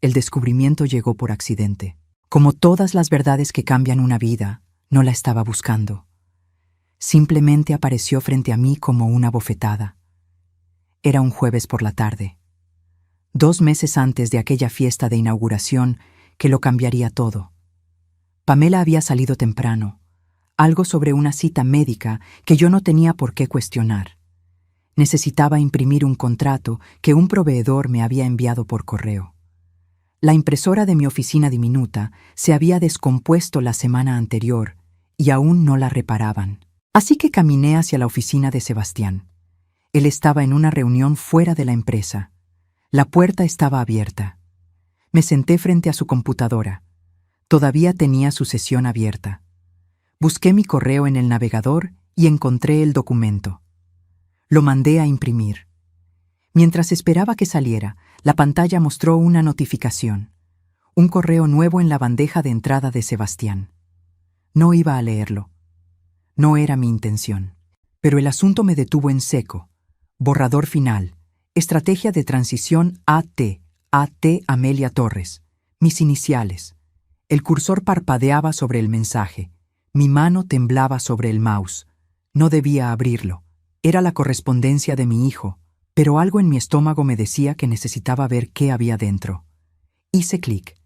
El descubrimiento llegó por accidente. Como todas las verdades que cambian una vida, no la estaba buscando. Simplemente apareció frente a mí como una bofetada. Era un jueves por la tarde. 2 meses antes de aquella fiesta de inauguración que lo cambiaría todo. Pamela había salido temprano, algo sobre una cita médica que yo no tenía por qué cuestionar. Necesitaba imprimir un contrato que un proveedor me había enviado por correo. La impresora de mi oficina diminuta se había descompuesto la semana anterior y aún no la reparaban. Así que caminé hacia la oficina de Sebastián. Él estaba en una reunión fuera de la empresa. La puerta estaba abierta. Me senté frente a su computadora. Todavía tenía su sesión abierta. Busqué mi correo en el navegador y encontré el documento. Lo mandé a imprimir. Mientras esperaba que saliera, la pantalla mostró una notificación. Un correo nuevo en la bandeja de entrada de Sebastián. No iba a leerlo. No era mi intención. Pero el asunto me detuvo en seco. Borrador final. Estrategia de transición AT. AT Amelia Torres. Mis iniciales. El cursor parpadeaba sobre el mensaje. Mi mano temblaba sobre el mouse. No debía abrirlo. Era la correspondencia de mi hijo, pero algo en mi estómago me decía que necesitaba ver qué había dentro. Hice clic.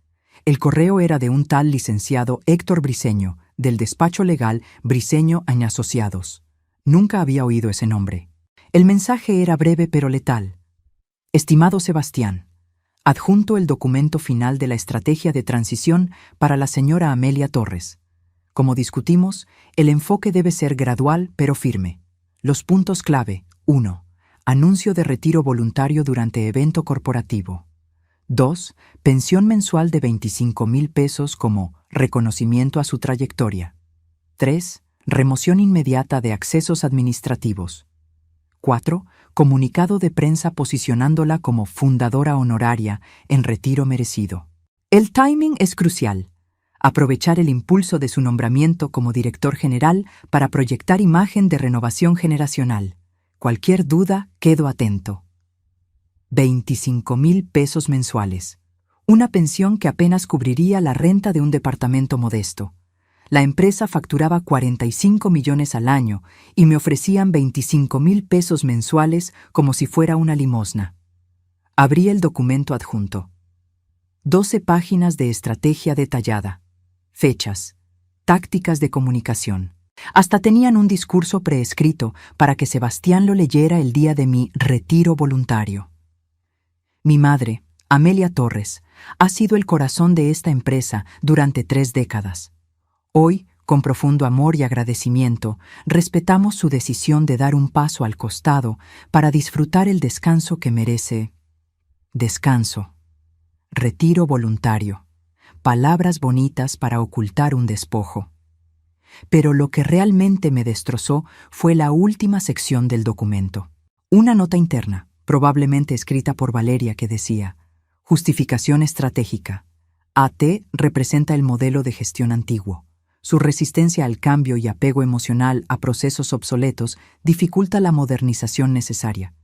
El correo era de un tal licenciado Héctor Briceño, del despacho legal Briceño & Asociados. Nunca había oído ese nombre. El mensaje era breve pero letal. Estimado Sebastián, adjunto el documento final de la estrategia de transición para la señora Amelia Torres. Como discutimos, el enfoque debe ser gradual pero firme. Los puntos clave: 1. Anuncio de retiro voluntario durante evento corporativo. 2. Pensión mensual de 25,000 pesos como reconocimiento a su trayectoria. 3. Remoción inmediata de accesos administrativos. 4. Comunicado de prensa posicionándola como fundadora honoraria en retiro merecido. El timing es crucial. Aprovechar el impulso de su nombramiento como director general para proyectar imagen de renovación generacional. Cualquier duda, quedo atento. 25,000 pesos mensuales. Una pensión que apenas cubriría la renta de un departamento modesto. La empresa facturaba 45 millones al año y me ofrecían 25,000 pesos mensuales como si fuera una limosna. Abrí el documento adjunto. 12 páginas de estrategia detallada. Fechas. Tácticas de comunicación. Hasta tenían un discurso preescrito para que Sebastián lo leyera el día de mi retiro voluntario. Mi madre, Amelia Torres, ha sido el corazón de esta empresa durante 3 décadas. Hoy, con profundo amor y agradecimiento, respetamos su decisión de dar un paso al costado para disfrutar el descanso que merece. Descanso. Retiro voluntario. Palabras bonitas para ocultar un despojo. Pero lo que realmente me destrozó fue la última sección del documento. Una nota interna, probablemente escrita por Valeria, que decía: justificación estratégica. AT representa el modelo de gestión antiguo. Su resistencia al cambio y apego emocional a procesos obsoletos dificulta la modernización necesaria.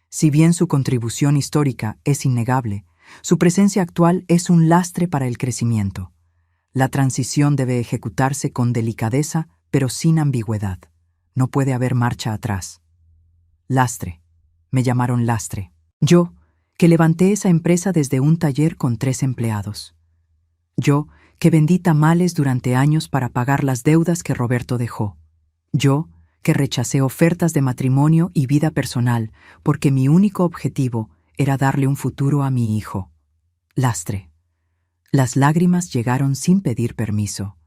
Si bien su contribución histórica es innegable, su presencia actual es un lastre para el crecimiento. La transición debe ejecutarse con delicadeza, pero sin ambigüedad. No puede haber marcha atrás. Lastre. Me llamaron lastre. Yo, que levanté esa empresa desde un taller con 3 empleados. Yo, que vendí tamales durante años para pagar las deudas que Roberto dejó. Yo, que rechacé ofertas de matrimonio y vida personal porque mi único objetivo era darle un futuro a mi hijo. Lastre. Las lágrimas llegaron sin pedir permiso.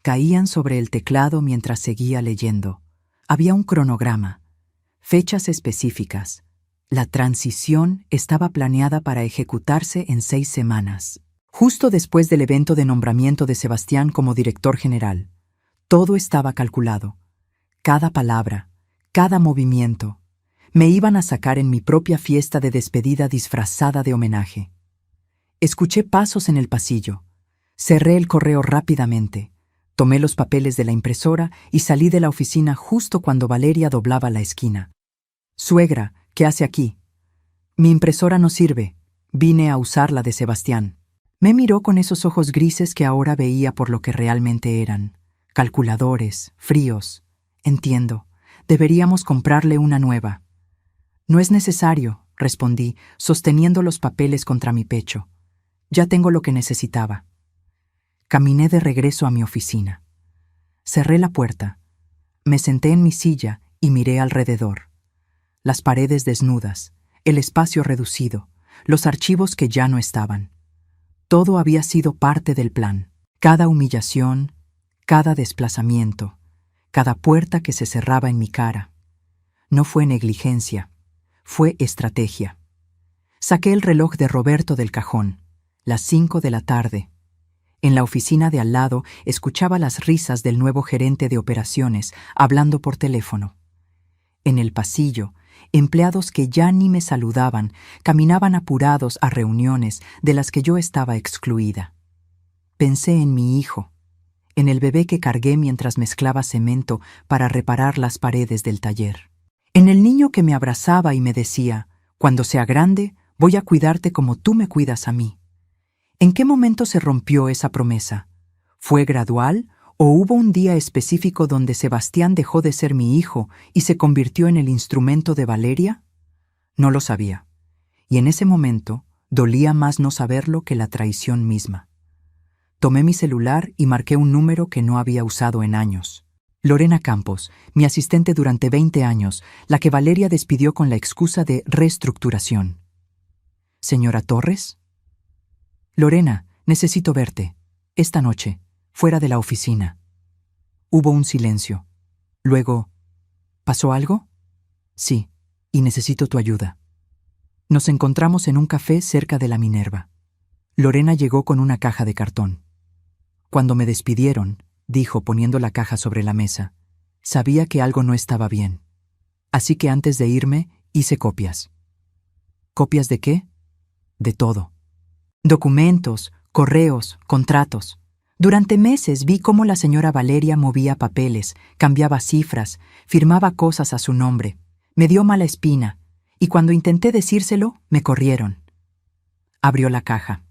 Caían sobre el teclado mientras seguía leyendo. Había un cronograma. Fechas específicas. La transición estaba planeada para ejecutarse en 6 semanas. Justo después del evento de nombramiento de Sebastián como director general. Todo estaba calculado. Cada palabra, cada movimiento. Me iban a sacar en mi propia fiesta de despedida disfrazada de homenaje. Escuché pasos en el pasillo. Cerré el correo rápidamente. Tomé los papeles de la impresora y salí de la oficina justo cuando Valeria doblaba la esquina. «Suegra, ¿qué hace aquí?» «Mi impresora no sirve. Vine a usar la de Sebastián». Me miró con esos ojos grises que ahora veía por lo que realmente eran. Calculadores, fríos. Entiendo. Deberíamos comprarle una nueva. No es necesario, respondí, sosteniendo los papeles contra mi pecho. Ya tengo lo que necesitaba. Caminé de regreso a mi oficina. Cerré la puerta. Me senté en mi silla y miré alrededor. Las paredes desnudas, el espacio reducido, los archivos que ya no estaban. Todo había sido parte del plan. Cada humillación, cada desplazamiento, cada puerta que se cerraba en mi cara. No fue negligencia, fue estrategia. Saqué el reloj de Roberto del cajón, las 5 de la tarde. En la oficina de al lado escuchaba las risas del nuevo gerente de operaciones hablando por teléfono. En el pasillo, empleados que ya ni me saludaban caminaban apurados a reuniones de las que yo estaba excluida. Pensé en mi hijo, en el bebé que cargué mientras mezclaba cemento para reparar las paredes del taller. En el niño que me abrazaba y me decía: «Cuando sea grande, voy a cuidarte como tú me cuidas a mí». ¿En qué momento se rompió esa promesa? ¿Fue gradual o hubo un día específico donde Sebastián dejó de ser mi hijo y se convirtió en el instrumento de Valeria? No lo sabía. Y en ese momento dolía más no saberlo que la traición misma. Tomé mi celular y marqué un número que no había usado en años. Lorena Campos, mi asistente durante 20 años, la que Valeria despidió con la excusa de reestructuración. ¿Señora Torres? Lorena, necesito verte. Esta noche, fuera de la oficina. Hubo un silencio. Luego, ¿pasó algo? Sí, y necesito tu ayuda. Nos encontramos en un café cerca de la Minerva. Lorena llegó con una caja de cartón. Cuando me despidieron, dijo poniendo la caja sobre la mesa. Sabía que algo no estaba bien. Así que antes de irme, hice copias. ¿Copias de qué? De todo. Documentos, correos, contratos. Durante meses vi cómo la señora Valeria movía papeles, cambiaba cifras, firmaba cosas a su nombre. Me dio mala espina, y cuando intenté decírselo, me corrieron. Abrió la caja.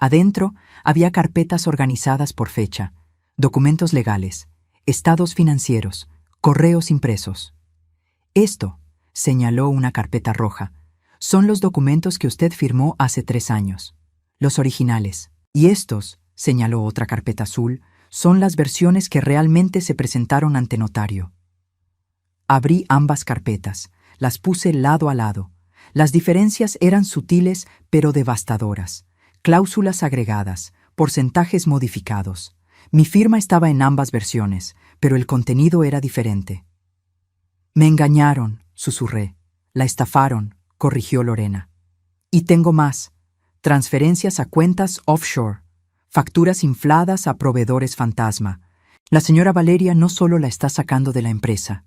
Adentro había carpetas organizadas por fecha, documentos legales, estados financieros, correos impresos. Esto, señaló una carpeta roja, son los documentos que usted firmó hace 3 años, los originales. Y estos, señaló otra carpeta azul, son las versiones que realmente se presentaron ante notario. Abrí ambas carpetas, las puse lado a lado. Las diferencias eran sutiles pero devastadoras. Cláusulas agregadas, porcentajes modificados. Mi firma estaba en ambas versiones, pero el contenido era diferente. Me engañaron, susurré. La estafaron, corrigió Lorena. Y tengo más. Transferencias a cuentas offshore. Facturas infladas a proveedores fantasma. La señora Valeria no solo la está sacando de la empresa,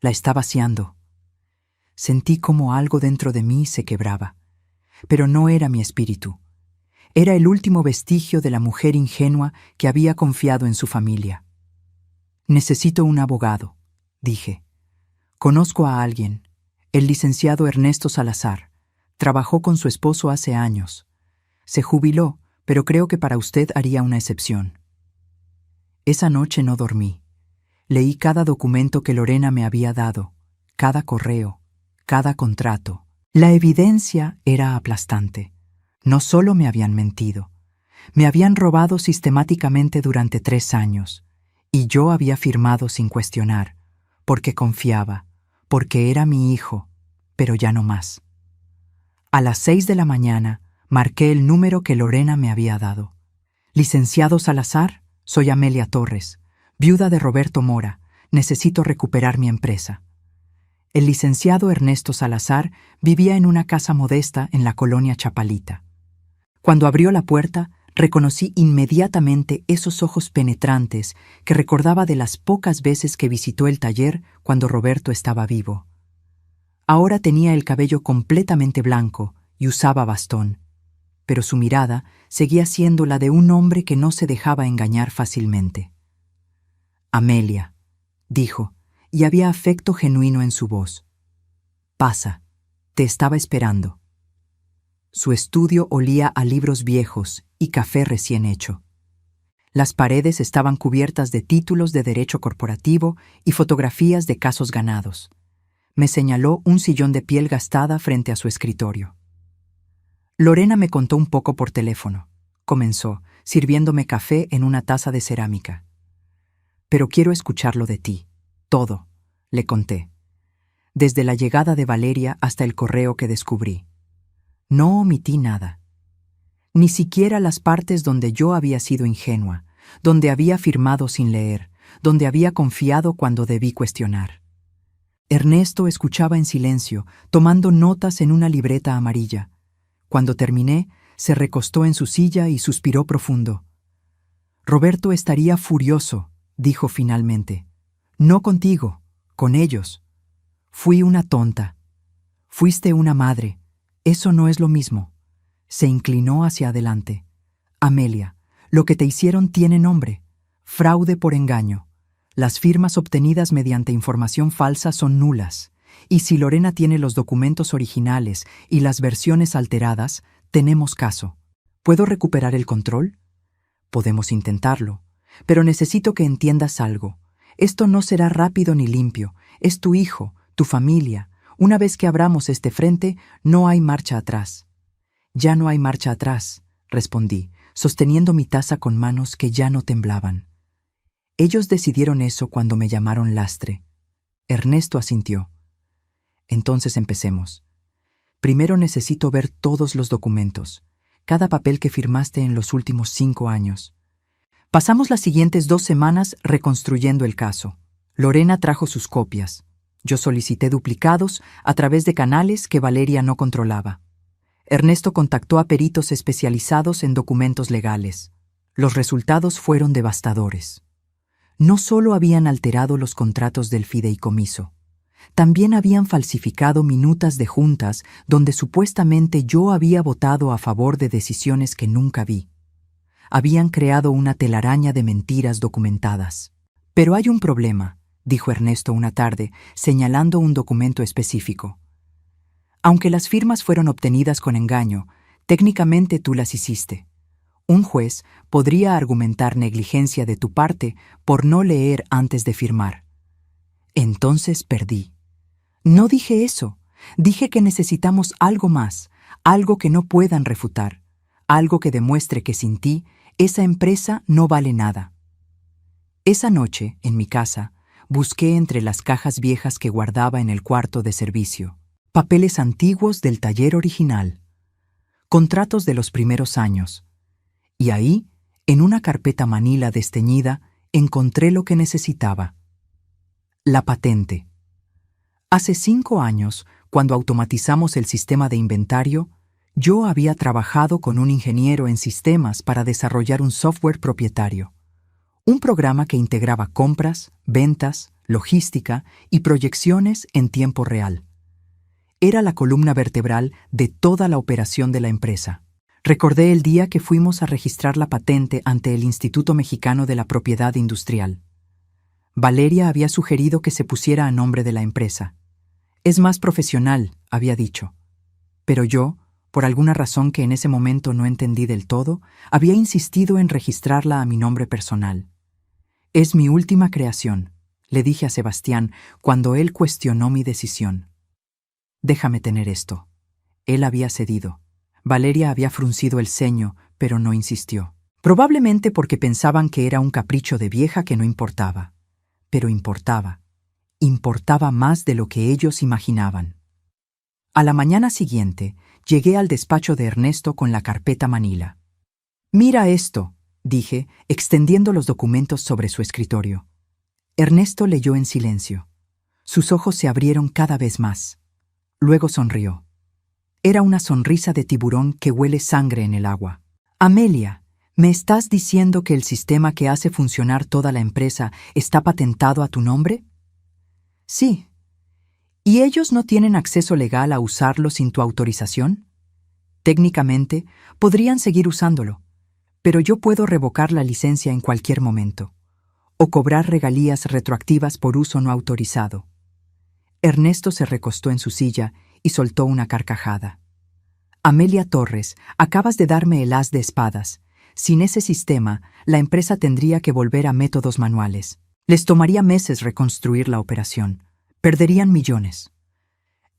la está vaciando. Sentí como algo dentro de mí se quebraba. Pero no era mi espíritu. Era el último vestigio de la mujer ingenua que había confiado en su familia. Necesito un abogado, dije. Conozco a alguien, el licenciado Ernesto Salazar. Trabajó con su esposo hace años. Se jubiló, pero creo que para usted haría una excepción. Esa noche no dormí. Leí cada documento que Lorena me había dado, cada correo, cada contrato. La evidencia era aplastante. No solo me habían mentido, me habían robado sistemáticamente durante 3 años, y yo había firmado sin cuestionar, porque confiaba, porque era mi hijo, pero ya no más. A las 6 de la mañana, marqué el número que Lorena me había dado. Licenciado Salazar, soy Amelia Torres, viuda de Roberto Mora, necesito recuperar mi empresa. El licenciado Ernesto Salazar vivía en una casa modesta en la colonia Chapalita. Cuando abrió la puerta, reconocí inmediatamente esos ojos penetrantes que recordaba de las pocas veces que visitó el taller cuando Roberto estaba vivo. Ahora tenía el cabello completamente blanco y usaba bastón, pero su mirada seguía siendo la de un hombre que no se dejaba engañar fácilmente. Amelia, dijo, y había afecto genuino en su voz. Pasa, te estaba esperando. Su estudio olía a libros viejos y café recién hecho. Las paredes estaban cubiertas de títulos de derecho corporativo y fotografías de casos ganados. Me señaló un sillón de piel gastada frente a su escritorio. Lorena me contó un poco por teléfono. Comenzó, sirviéndome café en una taza de cerámica. Pero quiero escucharlo de ti. Todo, le conté. Desde la llegada de Valeria hasta el correo que descubrí. No omití nada. Ni siquiera las partes donde yo había sido ingenua, donde había firmado sin leer, donde había confiado cuando debí cuestionar. Ernesto escuchaba en silencio, tomando notas en una libreta amarilla. Cuando terminé, se recostó en su silla y suspiró profundo. Roberto estaría furioso, dijo finalmente. No contigo, con ellos. Fui una tonta. Fuiste una madre. Eso no es lo mismo. Se inclinó hacia adelante. Amelia, lo que te hicieron tiene nombre. Fraude por engaño. Las firmas obtenidas mediante información falsa son nulas. Y si Lorena tiene los documentos originales y las versiones alteradas, tenemos caso. ¿Puedo recuperar el control? Podemos intentarlo. Pero necesito que entiendas algo. Esto no será rápido ni limpio. Es tu hijo, tu familia. Una vez que abramos este frente, no hay marcha atrás. Ya no hay marcha atrás, respondí, sosteniendo mi taza con manos que ya no temblaban. Ellos decidieron eso cuando me llamaron lastre. Ernesto asintió. Entonces empecemos. Primero necesito ver todos los documentos, cada papel que firmaste en los últimos 5 años. Pasamos las siguientes 2 semanas reconstruyendo el caso. Lorena trajo sus copias. Yo solicité duplicados a través de canales que Valeria no controlaba. Ernesto contactó a peritos especializados en documentos legales. Los resultados fueron devastadores. No solo habían alterado los contratos del fideicomiso, también habían falsificado minutas de juntas donde supuestamente yo había votado a favor de decisiones que nunca vi. Habían creado una telaraña de mentiras documentadas. Pero hay un problema, dijo Ernesto una tarde, señalando un documento específico. Aunque las firmas fueron obtenidas con engaño, técnicamente tú las hiciste. Un juez podría argumentar negligencia de tu parte por no leer antes de firmar. Entonces perdí. No dije eso. Dije que necesitamos algo más, algo que no puedan refutar, algo que demuestre que sin ti, esa empresa no vale nada. Esa noche, en mi casa, busqué entre las cajas viejas que guardaba en el cuarto de servicio, papeles antiguos del taller original, contratos de los primeros años, y ahí, en una carpeta manila desteñida, encontré lo que necesitaba. La patente. Hace 5 años, cuando automatizamos el sistema de inventario, yo había trabajado con un ingeniero en sistemas para desarrollar un software propietario. Un programa que integraba compras, ventas, logística y proyecciones en tiempo real. Era la columna vertebral de toda la operación de la empresa. Recordé el día que fuimos a registrar la patente ante el Instituto Mexicano de la Propiedad Industrial. Valeria había sugerido que se pusiera a nombre de la empresa. Es más profesional, había dicho. Pero yo, por alguna razón que en ese momento no entendí del todo, había insistido en registrarla a mi nombre personal. Es mi última creación, le dije a Sebastián cuando él cuestionó mi decisión. Déjame tener esto. Él había cedido. Valeria había fruncido el ceño, pero no insistió. Probablemente porque pensaban que era un capricho de vieja que no importaba. Pero importaba. Importaba más de lo que ellos imaginaban. A la mañana siguiente, llegué al despacho de Ernesto con la carpeta manila. «Mira esto», dije, extendiendo los documentos sobre su escritorio. Ernesto leyó en silencio. Sus ojos se abrieron cada vez más. Luego sonrió. Era una sonrisa de tiburón que huele sangre en el agua. «Amelia, ¿me estás diciendo que el sistema que hace funcionar toda la empresa está patentado a tu nombre?» «Sí». ¿Y ellos no tienen acceso legal a usarlo sin tu autorización? Técnicamente, podrían seguir usándolo, pero yo puedo revocar la licencia en cualquier momento, o cobrar regalías retroactivas por uso no autorizado. Ernesto se recostó en su silla y soltó una carcajada. Amelia Torres, acabas de darme el as de espadas. Sin ese sistema, la empresa tendría que volver a métodos manuales. Les tomaría meses reconstruir la operación. Perderían millones.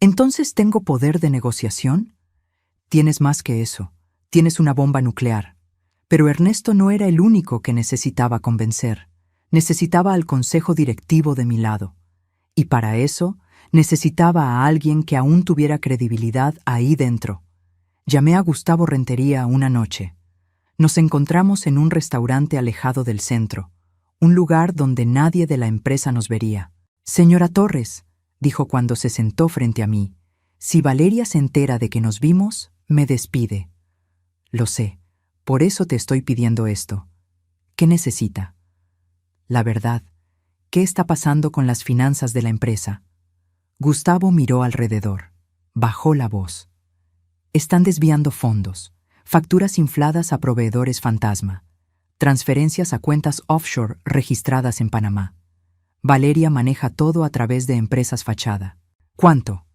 ¿Entonces tengo poder de negociación? Tienes más que eso. Tienes una bomba nuclear. Pero Ernesto no era el único que necesitaba convencer. Necesitaba al consejo directivo de mi lado. Y para eso, necesitaba a alguien que aún tuviera credibilidad ahí dentro. Llamé a Gustavo Rentería una noche. Nos encontramos en un restaurante alejado del centro, un lugar donde nadie de la empresa nos vería. «Señora Torres», dijo cuando se sentó frente a mí, «si Valeria se entera de que nos vimos, me despide». «Lo sé, por eso te estoy pidiendo esto. ¿Qué necesita?» «La verdad, ¿qué está pasando con las finanzas de la empresa?» Gustavo miró alrededor. Bajó la voz. «Están desviando fondos, facturas infladas a proveedores fantasma, transferencias a cuentas offshore registradas en Panamá. Valeria maneja todo a través de empresas fachada». «¿Cuánto?»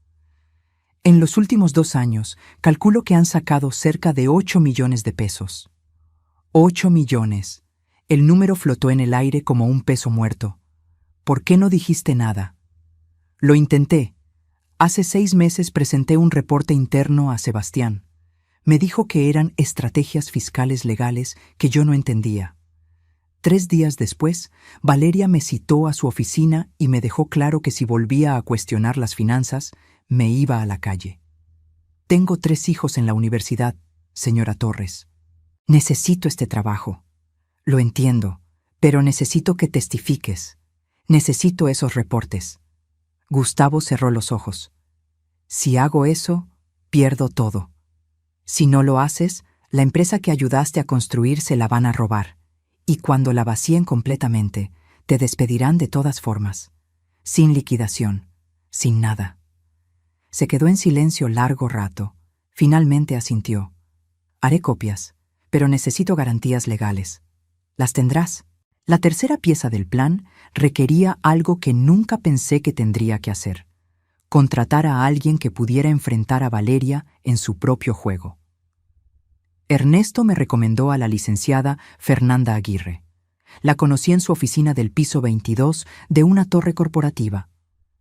«En los últimos 2 años, calculo que han sacado cerca de 8 millones de pesos». 8 millones. El número flotó en el aire como un peso muerto. «¿Por qué no dijiste nada?» «Lo intenté. Hace 6 meses presenté un reporte interno a Sebastián. Me dijo que eran estrategias fiscales legales que yo no entendía. 3 días después, Valeria me citó a su oficina y me dejó claro que si volvía a cuestionar las finanzas, me iba a la calle. Tengo 3 hijos en la universidad, señora Torres. Necesito este trabajo. Lo entiendo, pero necesito que testifiques. Necesito esos reportes». Gustavo cerró los ojos. «Si hago eso, pierdo todo. Si no lo haces, la empresa que ayudaste a construir se la van a robar. Y cuando la vacíen completamente, Te despedirán de todas formas, sin liquidación, sin nada. Se quedó en silencio largo rato. Finalmente asintió. Haré copias, pero necesito garantías legales. ¿Las tendrás? La tercera pieza del plan requería algo que nunca pensé que tendría que hacer: contratar a alguien que pudiera enfrentar a Valeria en su propio juego. Ernesto me recomendó a la licenciada Fernanda Aguirre. La conocí en su oficina del piso 22 de una torre corporativa.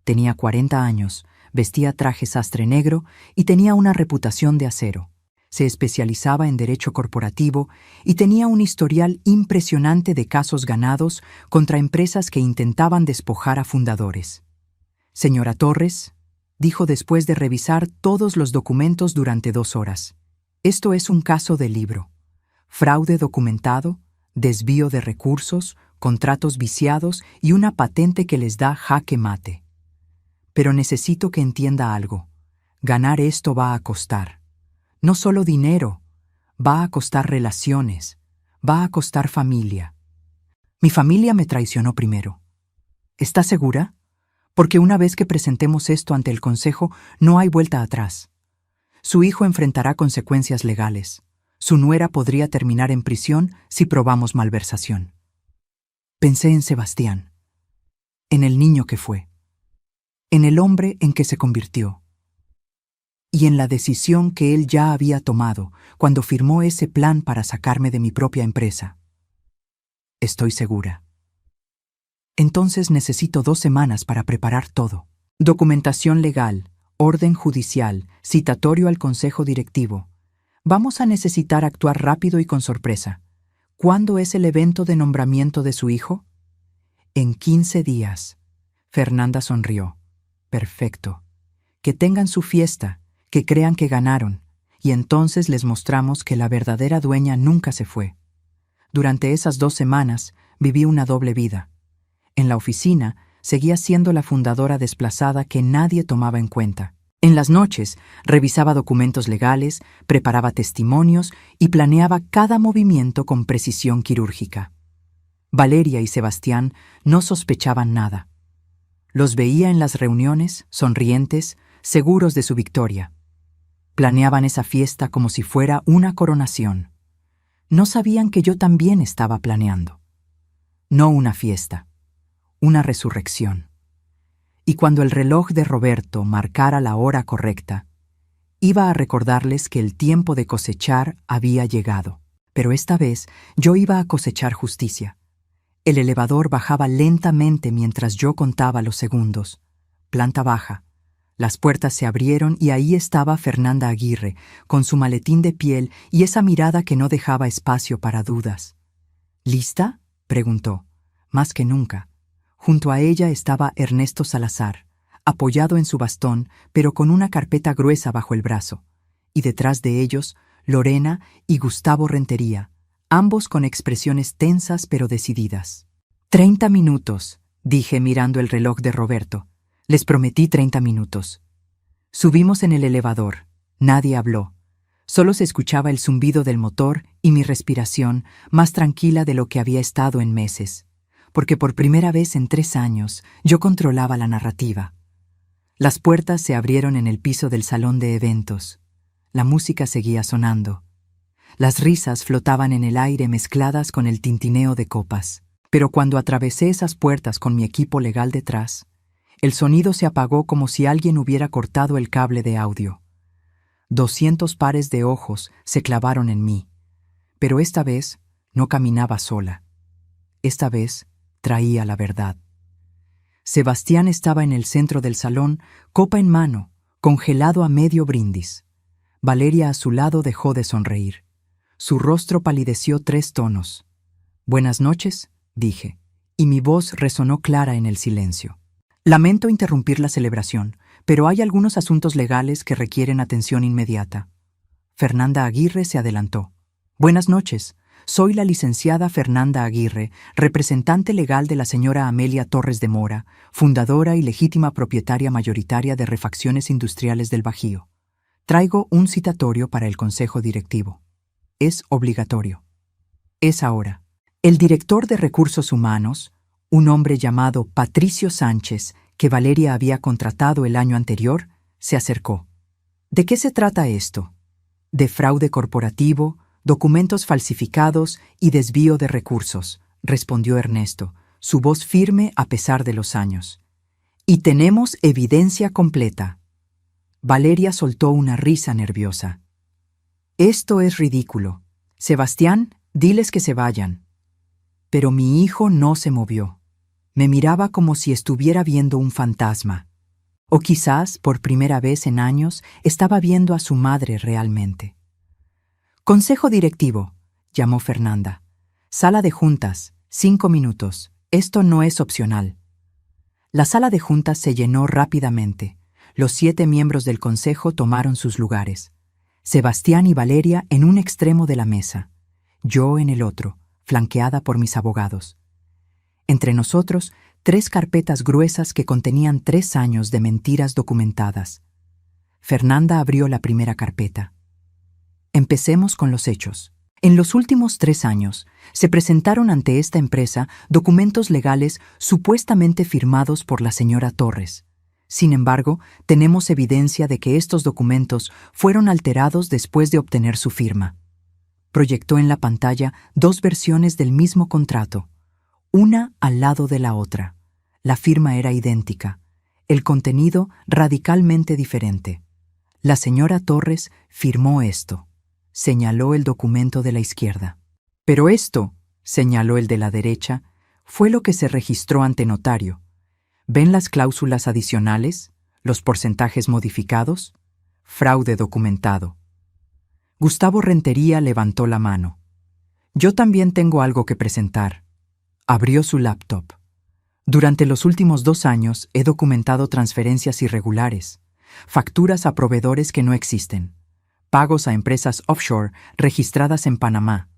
Tenía 40 años, vestía traje sastre negro y tenía una reputación de acero. Se especializaba en derecho corporativo y tenía un historial impresionante de casos ganados contra empresas que intentaban despojar a fundadores. «Señora Torres», dijo después de revisar todos los documentos durante 2 horas, «esto es un caso de libro. Fraude documentado, desvío de recursos, contratos viciados y una patente que les da jaque mate. Pero necesito que entienda algo. Ganar esto va a costar. No solo dinero, va a costar relaciones, va a costar familia. Mi familia me traicionó primero. ¿Está segura? Porque una vez que presentemos esto ante el Consejo, no hay vuelta atrás. Su hijo enfrentará consecuencias legales. Su nuera podría terminar en prisión si probamos malversación». Pensé en Sebastián, en el niño que fue, en el hombre en que se convirtió, y en la decisión que él ya había tomado cuando firmó ese plan para sacarme de mi propia empresa. Estoy segura. Entonces necesito 2 semanas para preparar todo. Documentación legal, orden judicial, citatorio al consejo directivo. Vamos a necesitar actuar rápido y con sorpresa. ¿Cuándo es el evento de nombramiento de su hijo? En 15 días. Fernanda sonrió. Perfecto. Que tengan su fiesta, que crean que ganaron, y entonces les mostramos que la verdadera dueña nunca se fue. Durante esas 2 semanas viví una doble vida. En la oficina seguía siendo la fundadora desplazada que nadie tomaba en cuenta. En las noches revisaba documentos legales, preparaba testimonios y planeaba cada movimiento con precisión quirúrgica. Valeria y Sebastián no sospechaban nada. Los veía en las reuniones, sonrientes, seguros de su victoria. Planeaban esa fiesta como si fuera una coronación. No sabían que yo también estaba planeando. No una fiesta, una resurrección. Y cuando el reloj de Roberto marcara la hora correcta, iba a recordarles que el tiempo de cosechar había llegado. Pero esta vez yo iba a cosechar justicia. El elevador bajaba lentamente mientras yo contaba los segundos. Planta baja. Las puertas se abrieron y ahí estaba Fernanda Aguirre, con su maletín de piel y esa mirada que no dejaba espacio para dudas. «¿Lista?», preguntó. Más que nunca. Junto a ella estaba Ernesto Salazar, apoyado en su bastón, pero con una carpeta gruesa bajo el brazo, y detrás de ellos, Lorena y Gustavo Rentería, ambos con expresiones tensas pero decididas. 30 minutos, dije mirando el reloj de Roberto. Les prometí 30 minutos. Subimos en el elevador. Nadie habló. Solo se escuchaba el zumbido del motor y mi respiración, más tranquila de lo que había estado en meses, porque por primera vez en 3 años yo controlaba la narrativa. Las puertas se abrieron en el piso del salón de eventos. La música seguía sonando. Las risas flotaban en el aire mezcladas con el tintineo de copas. Pero cuando atravesé esas puertas con mi equipo legal detrás, el sonido se apagó como si alguien hubiera cortado el cable de audio. 200 pares de ojos se clavaron en mí. Pero esta vez no caminaba sola. Esta vez traía la verdad. Sebastián estaba en el centro del salón, copa en mano, congelado a medio brindis. Valeria a su lado dejó de sonreír. Su rostro palideció 3 tonos. «Buenas noches», dije, y mi voz resonó clara en el silencio. «Lamento interrumpir la celebración, pero hay algunos asuntos legales que requieren atención inmediata». Fernanda Aguirre se adelantó. «Buenas noches. Soy la licenciada Fernanda Aguirre, representante legal de la señora Amelia Torres de Mora, fundadora y legítima propietaria mayoritaria de Refacciones Industriales del Bajío. Traigo un citatorio para el Consejo Directivo. Es obligatorio. Es ahora. El director de Recursos Humanos, un hombre llamado Patricio Sánchez, que Valeria había contratado el año anterior, se acercó. ¿De qué se trata esto? De fraude corporativo, documentos falsificados y desvío de recursos, respondió Ernesto, su voz firme a pesar de los años. Y tenemos evidencia completa. Valeria soltó una risa nerviosa. Esto es ridículo. Sebastián, diles que se vayan. Pero mi hijo no se movió. Me miraba como si estuviera viendo un fantasma. O quizás, por primera vez en años, estaba viendo a su madre realmente. Consejo directivo, llamó Fernanda. Sala de juntas, 5 minutos. Esto no es opcional. La sala de juntas se llenó rápidamente. Los 7 miembros del consejo tomaron sus lugares. Sebastián y Valeria en un extremo de la mesa, yo en el otro, flanqueada por mis abogados. Entre nosotros, 3 carpetas gruesas que contenían 3 años de mentiras documentadas. Fernanda abrió la primera carpeta. Empecemos con los hechos. En los últimos 3 años, se presentaron ante esta empresa documentos legales supuestamente firmados por la señora Torres. Sin embargo, tenemos evidencia de que estos documentos fueron alterados después de obtener su firma. Proyectó en la pantalla 2 versiones del mismo contrato, una al lado de la otra. La firma era idéntica, el contenido radicalmente diferente. La señora Torres firmó esto. Señaló el documento de la izquierda. Pero esto, señaló el de la derecha, fue lo que se registró ante notario. ¿Ven las cláusulas adicionales? ¿Los porcentajes modificados? Fraude documentado. Gustavo Rentería levantó la mano. Yo también tengo algo que presentar. Abrió su laptop. Durante los últimos 2 años he documentado transferencias irregulares, facturas a proveedores que no existen, pagos a empresas offshore registradas en Panamá,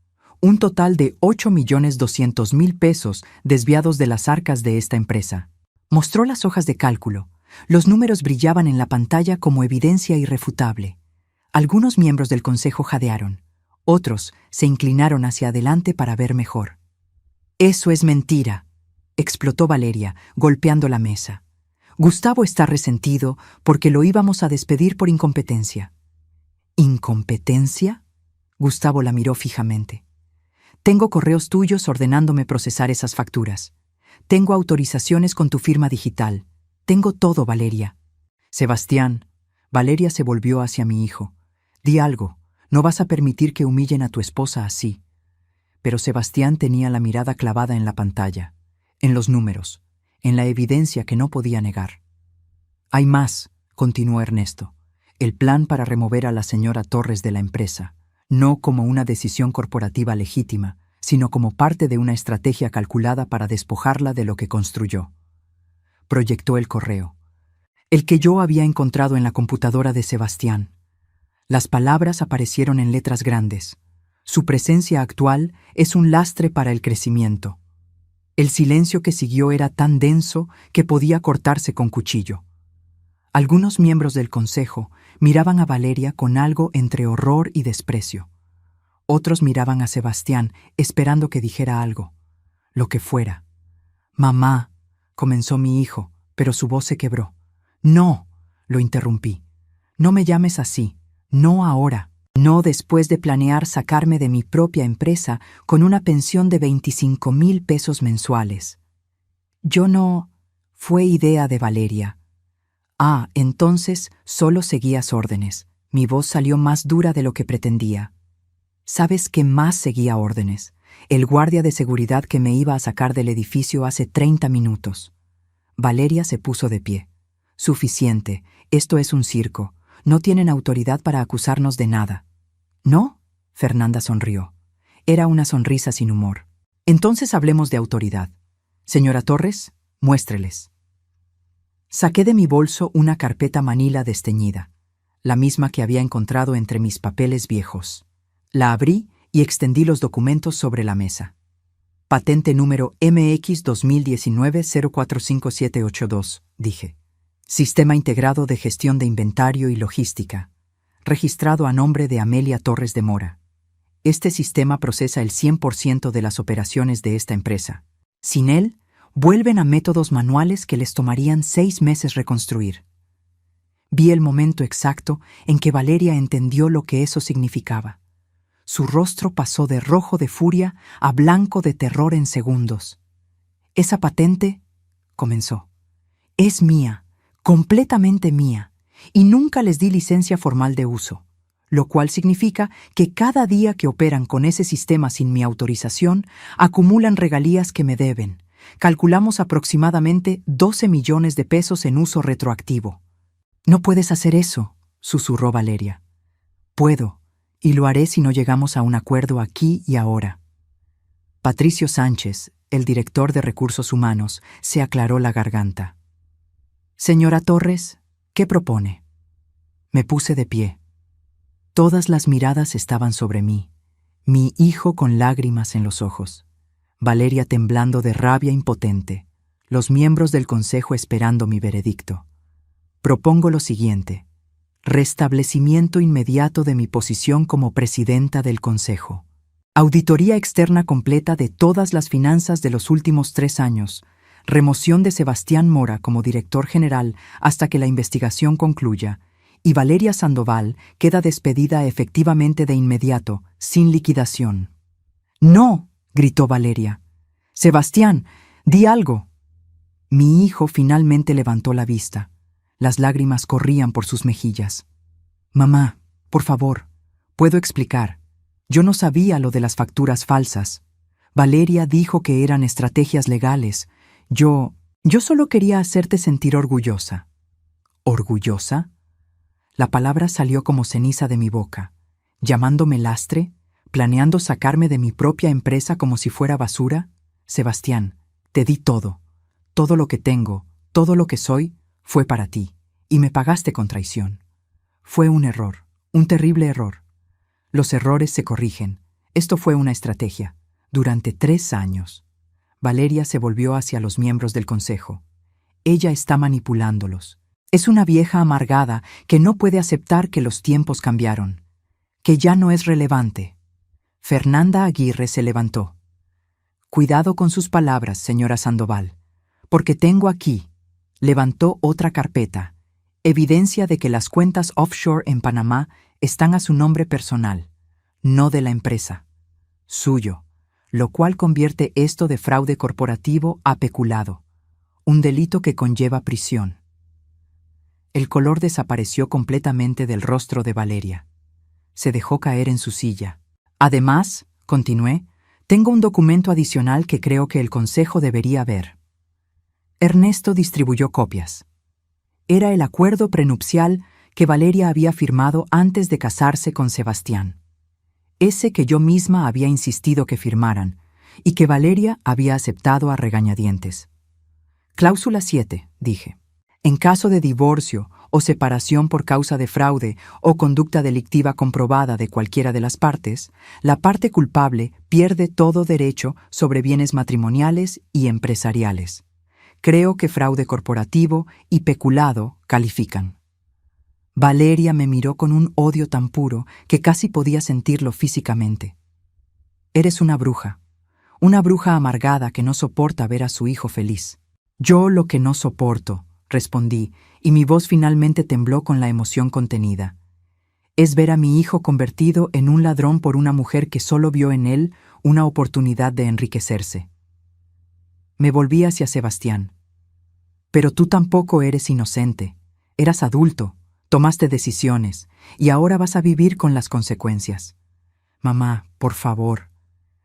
un total de 8.200.000 pesos desviados de las arcas de esta empresa. Mostró las hojas de cálculo. Los números brillaban en la pantalla como evidencia irrefutable. Algunos miembros del consejo jadearon. Otros se inclinaron hacia adelante para ver mejor. «Eso es mentira», explotó Valeria, golpeando la mesa. «Gustavo está resentido porque lo íbamos a despedir por incompetencia». ¿Incompetencia? Gustavo la miró fijamente. Tengo correos tuyos ordenándome procesar esas facturas. Tengo autorizaciones con tu firma digital. Tengo todo, Valeria. Sebastián, Valeria se volvió hacia mi hijo. Di algo, no vas a permitir que humillen a tu esposa así. Pero Sebastián tenía la mirada clavada en la pantalla, en los números, en la evidencia que no podía negar. Hay más, continuó Ernesto. El plan para remover a la señora Torres de la empresa, no como una decisión corporativa legítima, sino como parte de una estrategia calculada para despojarla de lo que construyó. Proyectó el correo, el que yo había encontrado en la computadora de Sebastián. Las palabras aparecieron en letras grandes. Su presencia actual es un lastre para el crecimiento. El silencio que siguió era tan denso que podía cortarse con cuchillo. Algunos miembros del consejo miraban a Valeria con algo entre horror y desprecio. Otros miraban a Sebastián esperando que dijera algo, lo que fuera. «Mamá», comenzó mi hijo, pero su voz se quebró. «No», lo interrumpí. «No me llames así, no ahora, no después de planear sacarme de mi propia empresa con una pensión de 25.000 pesos mensuales». «Yo no...» Fue idea de Valeria. «Ah, entonces solo seguías órdenes». Mi voz salió más dura de lo que pretendía. ¿Sabes qué más seguía órdenes? El guardia de seguridad que me iba a sacar del edificio hace 30 minutos. Valeria se puso de pie. «Suficiente, esto es un circo. No tienen autoridad para acusarnos de nada». «¿No?» Fernanda sonrió. Era una sonrisa sin humor. «Entonces hablemos de autoridad. Señora Torres, muéstreles». Saqué de mi bolso una carpeta manila desteñida, la misma que había encontrado entre mis papeles viejos. La abrí y extendí los documentos sobre la mesa. «Patente número MX 2019-045782», dije. «Sistema integrado de gestión de inventario y logística, registrado a nombre de Amelia Torres de Mora. Este sistema procesa el 100% de las operaciones de esta empresa. Sin él, Vuelven a métodos manuales que les tomarían 6 meses reconstruir. Vi el momento exacto en que Valeria entendió lo que eso significaba. Su rostro pasó de rojo de furia a blanco de terror en segundos. «Esa patente», comenzó, «es mía, completamente mía, y nunca les di licencia formal de uso, lo cual significa que cada día que operan con ese sistema sin mi autorización, acumulan regalías que me deben. Calculamos aproximadamente 12 millones de pesos en uso retroactivo». «No puedes hacer eso», susurró Valeria. «Puedo, y lo haré si no llegamos a un acuerdo aquí y ahora». Patricio Sánchez, el director de Recursos Humanos, se aclaró la garganta. «Señora Torres, ¿qué propone?». Me puse de pie. Todas las miradas estaban sobre mí, mi hijo con lágrimas en los ojos, Valeria temblando de rabia impotente, los miembros del consejo esperando mi veredicto. Propongo lo siguiente: restablecimiento inmediato de mi posición como presidenta del consejo. Auditoría externa completa de todas las finanzas de los últimos 3 años. Remoción de Sebastián Mora como director general hasta que la investigación concluya. Y Valeria Sandoval queda despedida efectivamente de inmediato, sin liquidación. «¡No!», gritó Valeria. «Sebastián, di algo». Mi hijo finalmente levantó la vista. Las lágrimas corrían por sus mejillas. «Mamá, por favor, puedo explicar. Yo no sabía lo de las facturas falsas. Valeria dijo que eran estrategias legales. Yo solo quería hacerte sentir orgullosa». «¿Orgullosa?». La palabra salió como ceniza de mi boca. ¿Llamándome lastre? ¿Planeando sacarme de mi propia empresa como si fuera basura? Sebastián, te di todo. Todo lo que tengo, todo lo que soy, fue para ti, y me pagaste con traición. Fue un error, un terrible error. Los errores se corrigen. Esto fue una estrategia. Durante 3 años. Valeria se volvió hacia los miembros del consejo. Ella está manipulándolos. Es una vieja amargada que no puede aceptar que los tiempos cambiaron, que ya no es relevante. Fernanda Aguirre se levantó. «Cuidado con sus palabras, señora Sandoval, porque tengo aquí», levantó otra carpeta, evidencia de que las cuentas offshore en Panamá están a su nombre personal, no de la empresa, suyo, lo cual convierte esto de fraude corporativo a peculado, un delito que conlleva prisión. El color desapareció completamente del rostro de Valeria. Se dejó caer en su silla. «Además», continué, «tengo un documento adicional que creo que el consejo debería ver». Ernesto distribuyó copias. Era el acuerdo prenupcial que Valeria había firmado antes de casarse con Sebastián. Ese que yo misma había insistido que firmaran y que Valeria había aceptado a regañadientes. «Cláusula 7», dije. «En caso de divorcio o separación por causa de fraude o conducta delictiva comprobada de cualquiera de las partes, la parte culpable pierde todo derecho sobre bienes matrimoniales y empresariales. Creo que fraude corporativo y peculado califican». Valeria me miró con un odio tan puro que casi podía sentirlo físicamente. «Eres una bruja amargada que no soporta ver a su hijo feliz». «Yo lo que no soporto», respondí, y mi voz finalmente tembló con la emoción contenida, «es ver a mi hijo convertido en un ladrón por una mujer que solo vio en él una oportunidad de enriquecerse». Me volví hacia Sebastián. «Pero tú tampoco eres inocente. Eras adulto, tomaste decisiones, y ahora vas a vivir con las consecuencias. Mamá, por favor».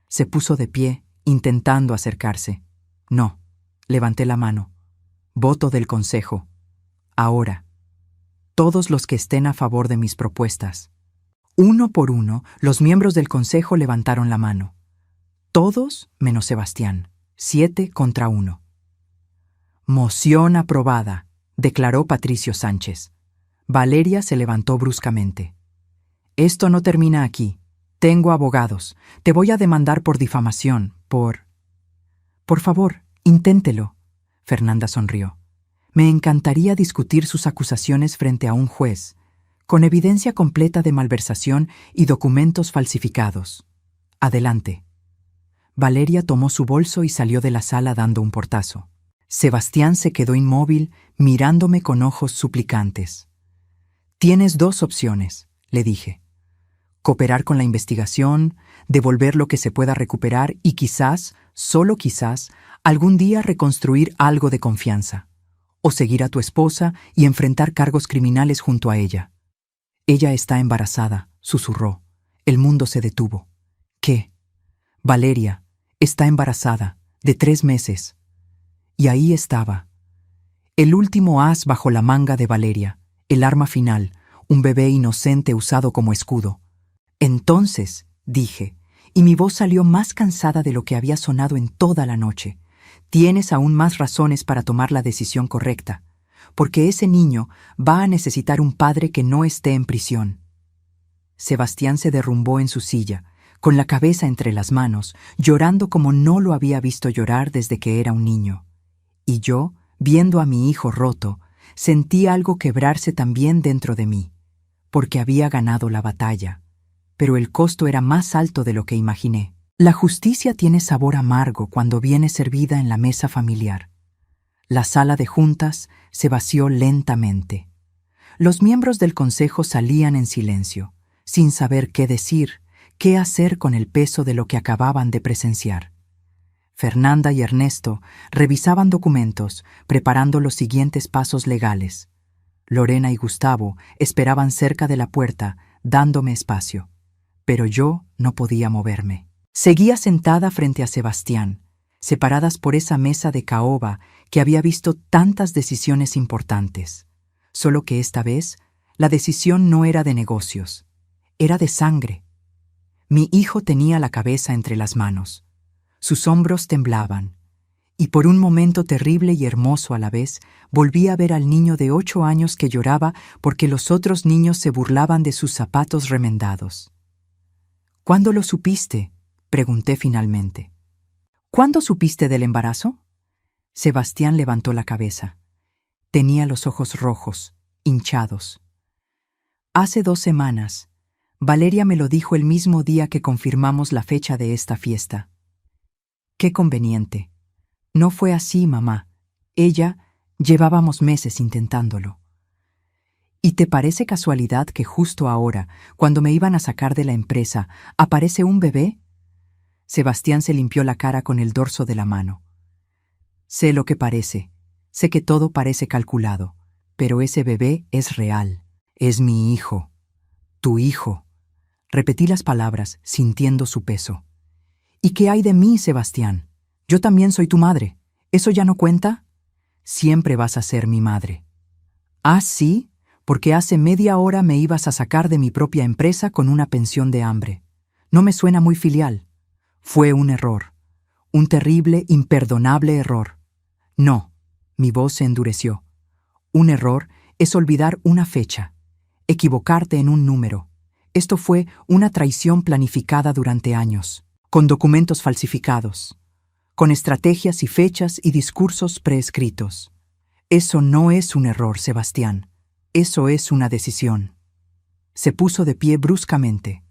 Se puso de pie, intentando acercarse. «No», levanté la mano. «Voto del consejo. Ahora. Todos los que estén a favor de mis propuestas». Uno por uno, los miembros del consejo levantaron la mano. Todos menos Sebastián. 7 contra 1. «Moción aprobada», declaró Patricio Sánchez. Valeria se levantó bruscamente. «Esto no termina aquí. Tengo abogados. Te voy a demandar por difamación, por...». «Por favor, inténtelo». Fernanda sonrió. «Me encantaría discutir sus acusaciones frente a un juez, con evidencia completa de malversación y documentos falsificados. Adelante». Valeria tomó su bolso y salió de la sala dando un portazo. Sebastián se quedó inmóvil, mirándome con ojos suplicantes. «Tienes dos opciones», le dije. «Cooperar con la investigación, devolver lo que se pueda recuperar y quizás, solo quizás, algún día reconstruir algo de confianza. O seguir a tu esposa y enfrentar cargos criminales junto a ella». «Ella está embarazada», susurró. El mundo se detuvo. «¿Qué?» «Valeria está embarazada, de 3 meses». Y ahí estaba. El último as bajo la manga de Valeria, el arma final, un bebé inocente usado como escudo. «Entonces», dije, y mi voz salió más cansada de lo que había sonado en toda la noche, «tienes aún más razones para tomar la decisión correcta, porque ese niño va a necesitar un padre que no esté en prisión». Sebastián se derrumbó en su silla, con la cabeza entre las manos, llorando como no lo había visto llorar desde que era un niño. Y yo, viendo a mi hijo roto, sentí algo quebrarse también dentro de mí, porque había ganado la batalla. Pero el costo era más alto de lo que imaginé. La justicia tiene sabor amargo cuando viene servida en la mesa familiar. La sala de juntas se vació lentamente. Los miembros del consejo salían en silencio, sin saber qué decir, qué hacer con el peso de lo que acababan de presenciar. Fernanda y Ernesto revisaban documentos, preparando los siguientes pasos legales. Lorena y Gustavo esperaban cerca de la puerta, dándome espacio. Pero yo no podía moverme. Seguía sentada frente a Sebastián, separadas por esa mesa de caoba que había visto tantas decisiones importantes. Solo que esta vez, la decisión no era de negocios, era de sangre. Mi hijo tenía la cabeza entre las manos. Sus hombros temblaban, y por un momento terrible y hermoso a la vez, volví a ver al niño de 8 años que lloraba porque los otros niños se burlaban de sus zapatos remendados. «¿Cuándo lo supiste?», pregunté finalmente. «¿Cuándo supiste del embarazo?». Sebastián levantó la cabeza. Tenía los ojos rojos, hinchados. «Hace 2 semanas. Valeria me lo dijo el mismo día que confirmamos la fecha de esta fiesta». «Qué conveniente». «No fue así, mamá. Llevábamos meses intentándolo». «¿Y te parece casualidad que justo ahora, cuando me iban a sacar de la empresa, aparece un bebé?». Sebastián se limpió la cara con el dorso de la mano. «Sé lo que parece. Sé que todo parece calculado. Pero ese bebé es real. Es mi hijo. Tu hijo». Repetí las palabras, sintiendo su peso. «¿Y qué hay de mí, Sebastián? Yo también soy tu madre. ¿Eso ya no cuenta?». «Siempre vas a ser mi madre». «¿Ah, sí? Porque hace media hora me ibas a sacar de mi propia empresa con una pensión de hambre. No me suena muy filial». «Fue un error. Un terrible, imperdonable error». «No». Mi voz se endureció. «Un error es olvidar una fecha, equivocarte en un número. Esto fue una traición planificada durante años, con documentos falsificados, con estrategias y fechas y discursos preescritos. Eso no es un error, Sebastián. Eso es una decisión». Se puso de pie bruscamente.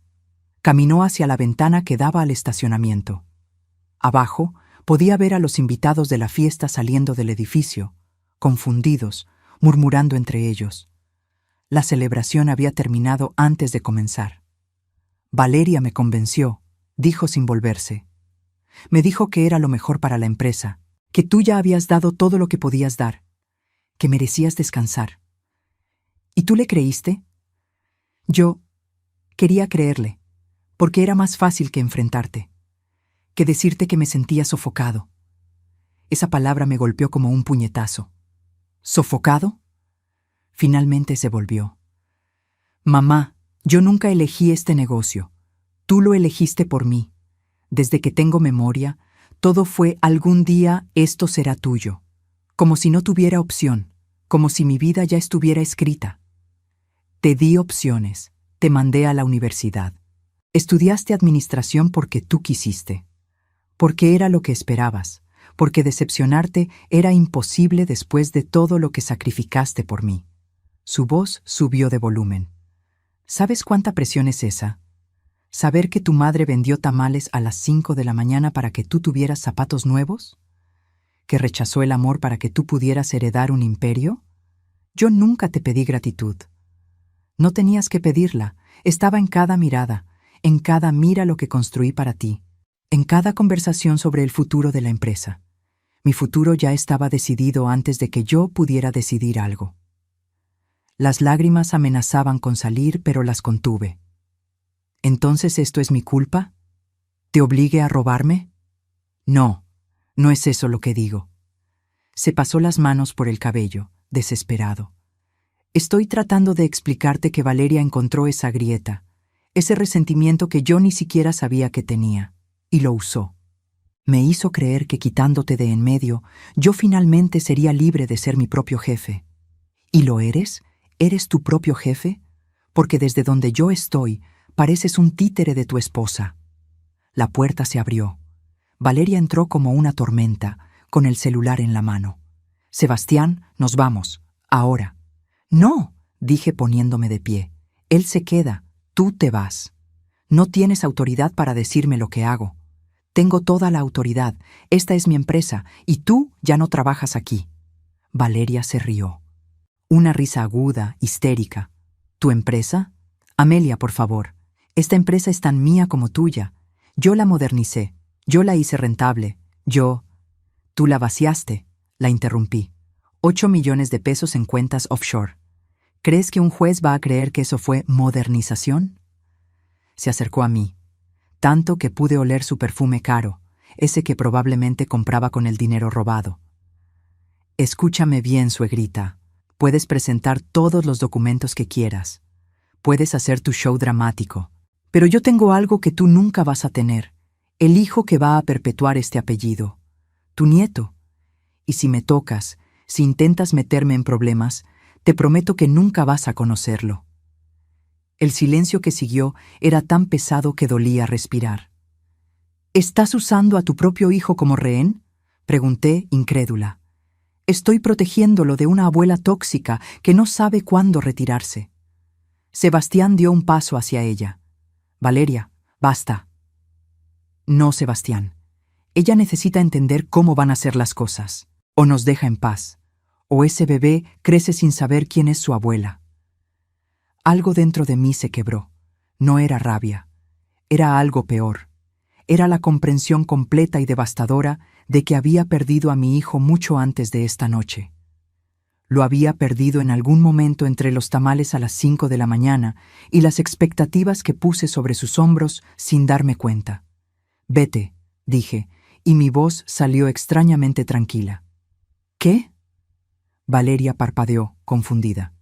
Caminó hacia la ventana que daba al estacionamiento. Abajo podía ver a los invitados de la fiesta saliendo del edificio, confundidos, murmurando entre ellos. La celebración había terminado antes de comenzar. «Valeria me convenció», dijo sin volverse. «Me dijo que era lo mejor para la empresa, que tú ya habías dado todo lo que podías dar, que merecías descansar». «¿Y tú le creíste?». «Yo quería creerle, porque era más fácil que enfrentarte, que decirte que me sentía sofocado». Esa palabra me golpeó como un puñetazo. «¿Sofocado?». Finalmente se volvió. «Mamá, yo nunca elegí este negocio. Tú lo elegiste por mí. Desde que tengo memoria, todo fue algún día esto será tuyo. Como si no tuviera opción, como si mi vida ya estuviera escrita. Te di opciones, te mandé a la universidad. Estudiaste administración porque tú quisiste, porque era lo que esperabas, porque decepcionarte era imposible después de todo lo que sacrificaste por mí». Su voz subió de volumen. «¿Sabes cuánta presión es esa? ¿Saber que tu madre vendió tamales a las 5 de la mañana para que tú tuvieras zapatos nuevos? ¿Que rechazó el amor para que tú pudieras heredar un imperio? Yo nunca te pedí gratitud. No tenías que pedirla, estaba en cada mirada, en cada mira lo que construí para ti, en cada conversación sobre el futuro de la empresa. Mi futuro ya estaba decidido antes de que yo pudiera decidir algo. Las lágrimas amenazaban con salir, pero las contuve. ¿Entonces esto es mi culpa? ¿Te obligué a robarme? No, no es eso lo que digo. Se pasó las manos por el cabello, desesperado. Estoy tratando de explicarte que Valeria encontró esa grieta, ese resentimiento que yo ni siquiera sabía que tenía, y lo usó. Me hizo creer que quitándote de en medio, yo finalmente sería libre de ser mi propio jefe. ¿Y lo eres? ¿Eres tu propio jefe? Porque desde donde yo estoy, pareces un títere de tu esposa. La puerta se abrió. Valeria entró como una tormenta, con el celular en la mano. Sebastián, nos vamos, ahora. No, dije poniéndome de pie. Él se queda, tú te vas. No tienes autoridad para decirme lo que hago. Tengo toda la autoridad, esta es mi empresa, y tú ya no trabajas aquí. Valeria se rió. Una risa aguda, histérica. ¿Tu empresa? Amelia, por favor. Esta empresa es tan mía como tuya. Yo la modernicé, yo la hice rentable, yo... Tú la vaciaste, la interrumpí. 8 millones de pesos en cuentas offshore. ¿Crees que un juez va a creer que eso fue modernización? Se acercó a mí, tanto que pude oler su perfume caro, ese que probablemente compraba con el dinero robado. Escúchame bien, suegrita. Puedes presentar todos los documentos que quieras. Puedes hacer tu show dramático. Pero yo tengo algo que tú nunca vas a tener. El hijo que va a perpetuar este apellido. Tu nieto. Y si me tocas, si intentas meterme en problemas, te prometo que nunca vas a conocerlo. El silencio que siguió era tan pesado que dolía respirar. ¿Estás usando a tu propio hijo como rehén? Pregunté, incrédula. Estoy protegiéndolo de una abuela tóxica que no sabe cuándo retirarse. Sebastián dio un paso hacia ella. Valeria, basta. No, Sebastián. Ella necesita entender cómo van a ser las cosas. O nos deja en paz. O ese bebé crece sin saber quién es su abuela. Algo dentro de mí se quebró. No era rabia. Era algo peor. Era la comprensión completa y devastadora de que había perdido a mi hijo mucho antes de esta noche. Lo había perdido en algún momento entre los tamales a las 5 de la mañana y las expectativas que puse sobre sus hombros sin darme cuenta. Vete, dije, y mi voz salió extrañamente tranquila. ¿Qué? Valeria parpadeó, confundida.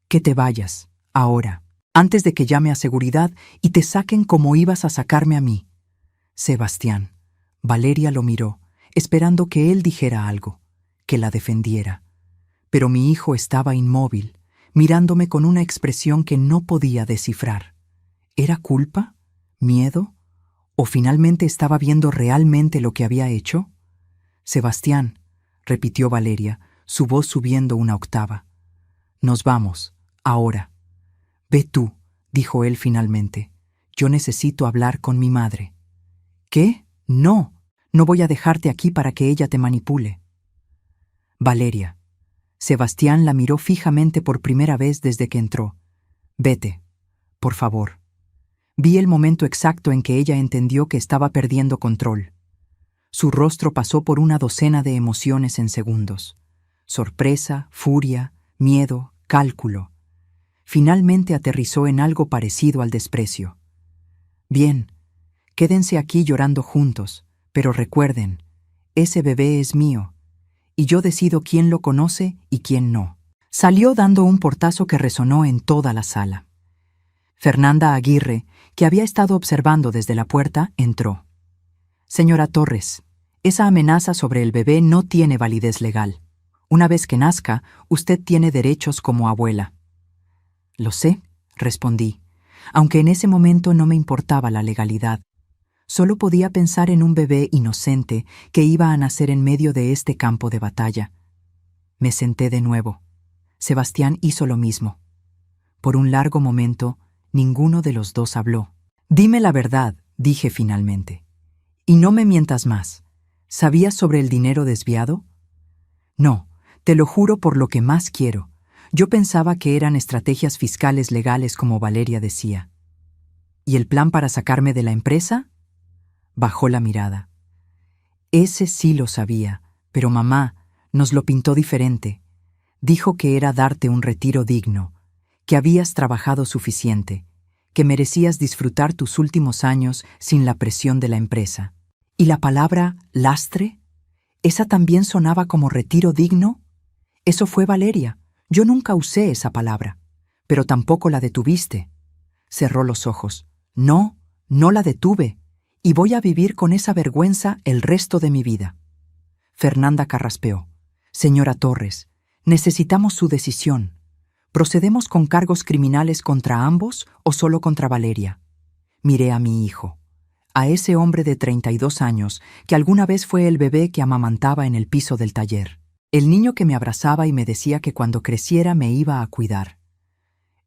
Que te vayas, ahora, antes de que llame a seguridad y te saquen como ibas a sacarme a mí. Sebastián. Valeria lo miró, esperando que él dijera algo, que la defendiera. Pero mi hijo estaba inmóvil, mirándome con una expresión que no podía descifrar. ¿Era culpa? ¿Miedo? ¿O finalmente estaba viendo realmente lo que había hecho? Sebastián, repitió Valeria, su voz subiendo una octava. Nos vamos, ahora. Ve tú, dijo él finalmente. Yo necesito hablar con mi madre. ¿Qué? No, no voy a dejarte aquí para que ella te manipule. Valeria. Sebastián la miró fijamente por primera vez desde que entró. Vete, por favor. Vi el momento exacto en que ella entendió que estaba perdiendo control. Su rostro pasó por una docena de emociones en segundos. Sorpresa, furia, miedo, cálculo. Finalmente aterrizó en algo parecido al desprecio. Bien, quédense aquí llorando juntos, pero recuerden, ese bebé es mío, y yo decido quién lo conoce y quién no. Salió dando un portazo que resonó en toda la sala. Fernanda Aguirre, que había estado observando desde la puerta, entró. Señora Torres, esa amenaza sobre el bebé no tiene validez legal. Una vez que nazca, usted tiene derechos como abuela. Lo sé, respondí, aunque en ese momento no me importaba la legalidad. Solo podía pensar en un bebé inocente que iba a nacer en medio de este campo de batalla. Me senté de nuevo. Sebastián hizo lo mismo. Por un largo momento, ninguno de los dos habló. Dime la verdad, dije finalmente. Y no me mientas más. ¿Sabías sobre el dinero desviado? No, te lo juro por lo que más quiero. Yo pensaba que eran estrategias fiscales legales como Valeria decía. ¿Y el plan para sacarme de la empresa? Bajó la mirada. Ese sí lo sabía, pero mamá nos lo pintó diferente. Dijo que era darte un retiro digno, que habías trabajado suficiente, que merecías disfrutar tus últimos años sin la presión de la empresa. ¿Y la palabra lastre? ¿Esa también sonaba como retiro digno? Eso fue Valeria. Yo nunca usé esa palabra, pero tampoco la detuviste. Cerró los ojos. No, no la detuve, y voy a vivir con esa vergüenza el resto de mi vida. Fernanda carraspeó. Señora Torres, necesitamos su decisión. ¿Procedemos con cargos criminales contra ambos o solo contra Valeria? Miré a mi hijo, a ese hombre de 32 años que alguna vez fue el bebé que amamantaba en el piso del taller. El niño que me abrazaba y me decía que cuando creciera me iba a cuidar.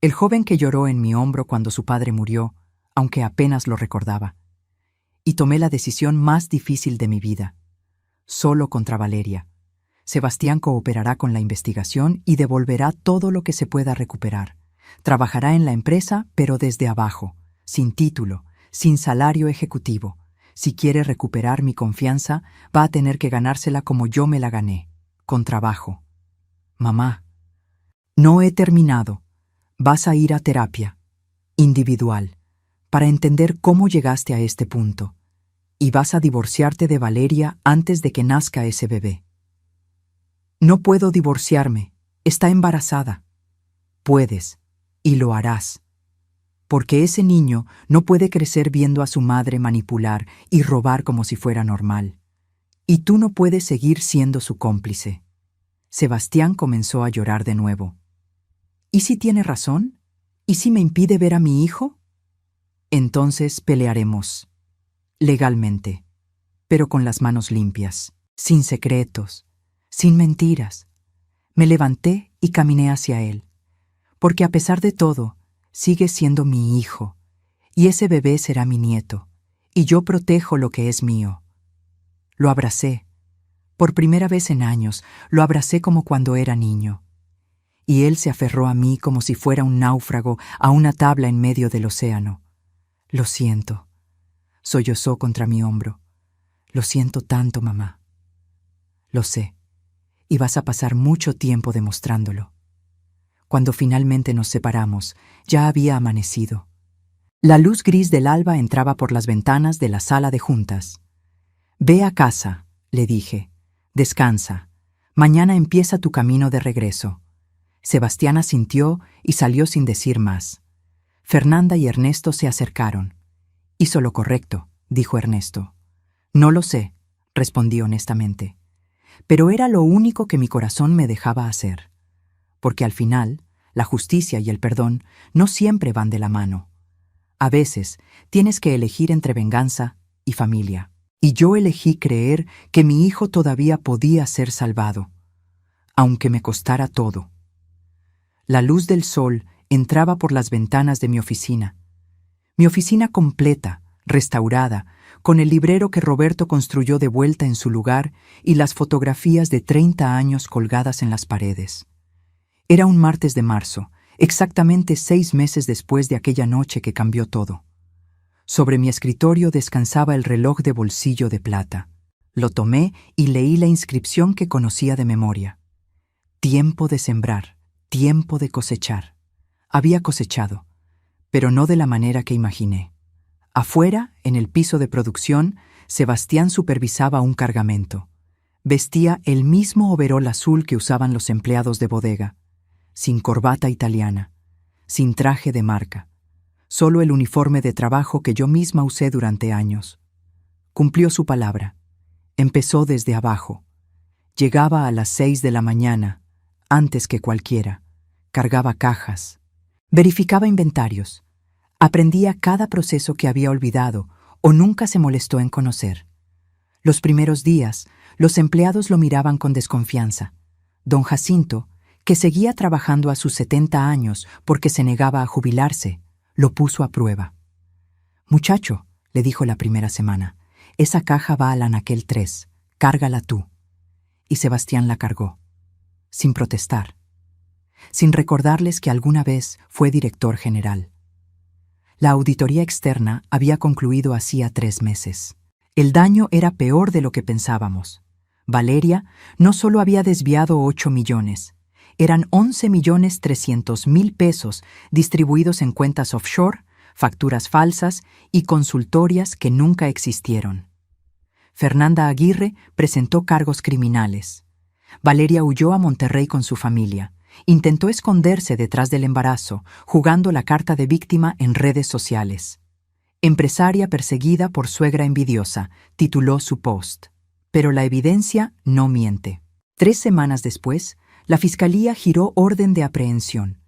El joven que lloró en mi hombro cuando su padre murió, aunque apenas lo recordaba. Y tomé la decisión más difícil de mi vida. Solo contra Valeria. Sebastián cooperará con la investigación y devolverá todo lo que se pueda recuperar. Trabajará en la empresa, pero desde abajo, sin título, sin salario ejecutivo. Si quiere recuperar mi confianza, va a tener que ganársela como yo me la gané, con trabajo. Mamá, no he terminado. Vas a ir a terapia, individual, para entender cómo llegaste a este punto. Y vas a divorciarte de Valeria antes de que nazca ese bebé. No puedo divorciarme. Está embarazada. Puedes, y lo harás. Porque ese niño no puede crecer viendo a su madre manipular y robar como si fuera normal. Y tú no puedes seguir siendo su cómplice. Sebastián comenzó a llorar de nuevo. ¿Y si tiene razón? ¿Y si me impide ver a mi hijo? Entonces pelearemos. Legalmente, pero con las manos limpias, sin secretos, sin mentiras. Me levanté y caminé hacia él, porque a pesar de todo, sigue siendo mi hijo, y ese bebé será mi nieto, y yo protejo lo que es mío. Lo abracé. Por primera vez en años, lo abracé como cuando era niño. Y él se aferró a mí como si fuera un náufrago a una tabla en medio del océano. Lo siento. Sollozó contra mi hombro. Lo siento tanto, mamá. Lo sé, y vas a pasar mucho tiempo demostrándolo. Cuando finalmente nos separamos, ya había amanecido. La luz gris del alba entraba por las ventanas de la sala de juntas. Ve a casa, le dije. Descansa. Mañana empieza tu camino de regreso. Sebastián asintió y salió sin decir más. Fernanda y Ernesto se acercaron. Hizo lo correcto, dijo Ernesto. No lo sé, respondí honestamente. Pero era lo único que mi corazón me dejaba hacer. Porque al final, la justicia y el perdón no siempre van de la mano. A veces, tienes que elegir entre venganza y familia. Y yo elegí creer que mi hijo todavía podía ser salvado, aunque me costara todo. La luz del sol entraba por las ventanas de mi oficina. Mi oficina completa, restaurada, con el librero que Roberto construyó de vuelta en su lugar y las fotografías de 30 años colgadas en las paredes. Era un martes de marzo, exactamente 6 meses después de aquella noche que cambió todo. Sobre mi escritorio descansaba el reloj de bolsillo de plata. Lo tomé y leí la inscripción que conocía de memoria. Tiempo de sembrar, tiempo de cosechar. Había cosechado, pero no de la manera que imaginé. Afuera, en el piso de producción, Sebastián supervisaba un cargamento. Vestía el mismo overol azul que usaban los empleados de bodega, sin corbata italiana, sin traje de marca, solo el uniforme de trabajo que yo misma usé durante años. Cumplió su palabra. Empezó desde abajo. Llegaba a las 6 de la mañana, antes que cualquiera. Cargaba cajas. Verificaba inventarios. Aprendía cada proceso que había olvidado o nunca se molestó en conocer. Los primeros días, los empleados lo miraban con desconfianza. Don Jacinto, que seguía trabajando a sus 70 años porque se negaba a jubilarse, lo puso a prueba. Muchacho, le dijo la primera semana, esa caja va al anaquel 3, cárgala tú. Y Sebastián la cargó, sin protestar, sin recordarles que alguna vez fue director general. La auditoría externa había concluido hacía 3 meses. El daño era peor de lo que pensábamos. Valeria no solo había desviado 8 millones, eran 11.300.000 pesos distribuidos en cuentas offshore, facturas falsas y consultorias que nunca existieron. Fernanda Aguirre presentó cargos criminales. Valeria huyó a Monterrey con su familia. Intentó esconderse detrás del embarazo, jugando la carta de víctima en redes sociales. Empresaria perseguida por suegra envidiosa, tituló su post. Pero la evidencia no miente. 3 semanas después, la Fiscalía giró orden de aprehensión.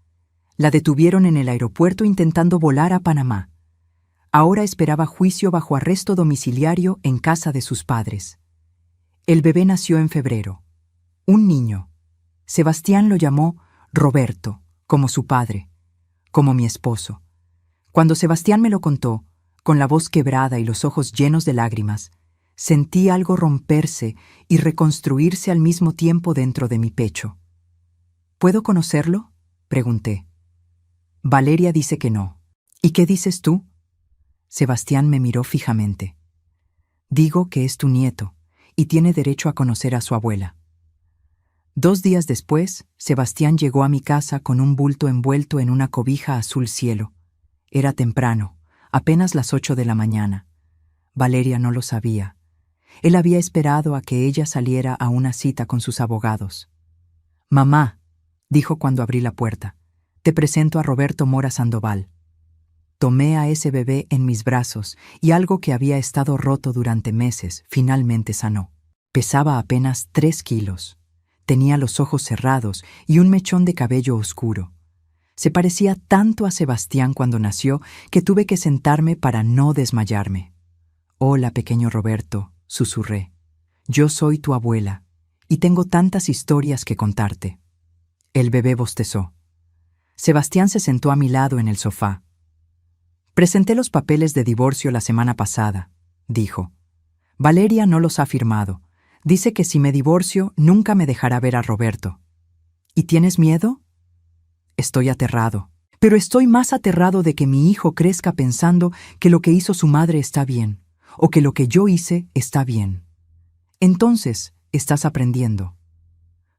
La detuvieron en el aeropuerto intentando volar a Panamá. Ahora esperaba juicio bajo arresto domiciliario en casa de sus padres. El bebé nació en febrero. Un niño. Sebastián lo llamó Roberto, como su padre, como mi esposo. Cuando Sebastián me lo contó, con la voz quebrada y los ojos llenos de lágrimas, sentí algo romperse y reconstruirse al mismo tiempo dentro de mi pecho. ¿Puedo conocerlo?, pregunté. Valeria dice que no. ¿Y qué dices tú? Sebastián me miró fijamente. Digo que es tu nieto y tiene derecho a conocer a su abuela. 2 días después, Sebastián llegó a mi casa con un bulto envuelto en una cobija azul cielo. Era temprano, apenas las 8 de la mañana. Valeria no lo sabía. Él había esperado a que ella saliera a una cita con sus abogados. «Mamá», dijo cuando abrí la puerta, «te presento a Roberto Mora Sandoval». Tomé a ese bebé en mis brazos y algo que había estado roto durante meses finalmente sanó. Pesaba apenas 3 kilos. Tenía los ojos cerrados y un mechón de cabello oscuro. Se parecía tanto a Sebastián cuando nació que tuve que sentarme para no desmayarme. «Hola, pequeño Roberto», susurré. «Yo soy tu abuela y tengo tantas historias que contarte». El bebé bostezó. Sebastián se sentó a mi lado en el sofá. «Presenté los papeles de divorcio la semana pasada», dijo. «Valeria no los ha firmado. Dice que si me divorcio, nunca me dejará ver a Roberto». «¿Y tienes miedo?» «Estoy aterrado. Pero estoy más aterrado de que mi hijo crezca pensando que lo que hizo su madre está bien, o que lo que yo hice está bien». «Entonces, estás aprendiendo».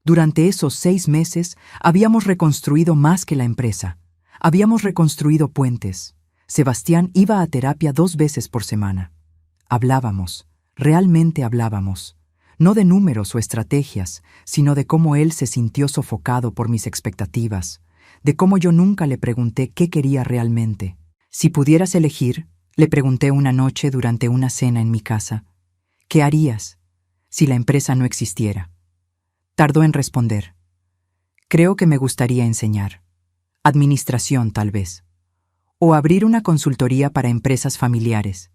Durante esos 6 meses, habíamos reconstruido más que la empresa. Habíamos reconstruido puentes. Sebastián iba a terapia 2 veces por semana. Hablábamos, realmente hablábamos. No de números o estrategias, sino de cómo él se sintió sofocado por mis expectativas, de cómo yo nunca le pregunté qué quería realmente. «Si pudieras elegir», le pregunté una noche durante una cena en mi casa, «¿qué harías si la empresa no existiera?». Tardó en responder. «Creo que me gustaría enseñar. Administración, tal vez. O abrir una consultoría para empresas familiares.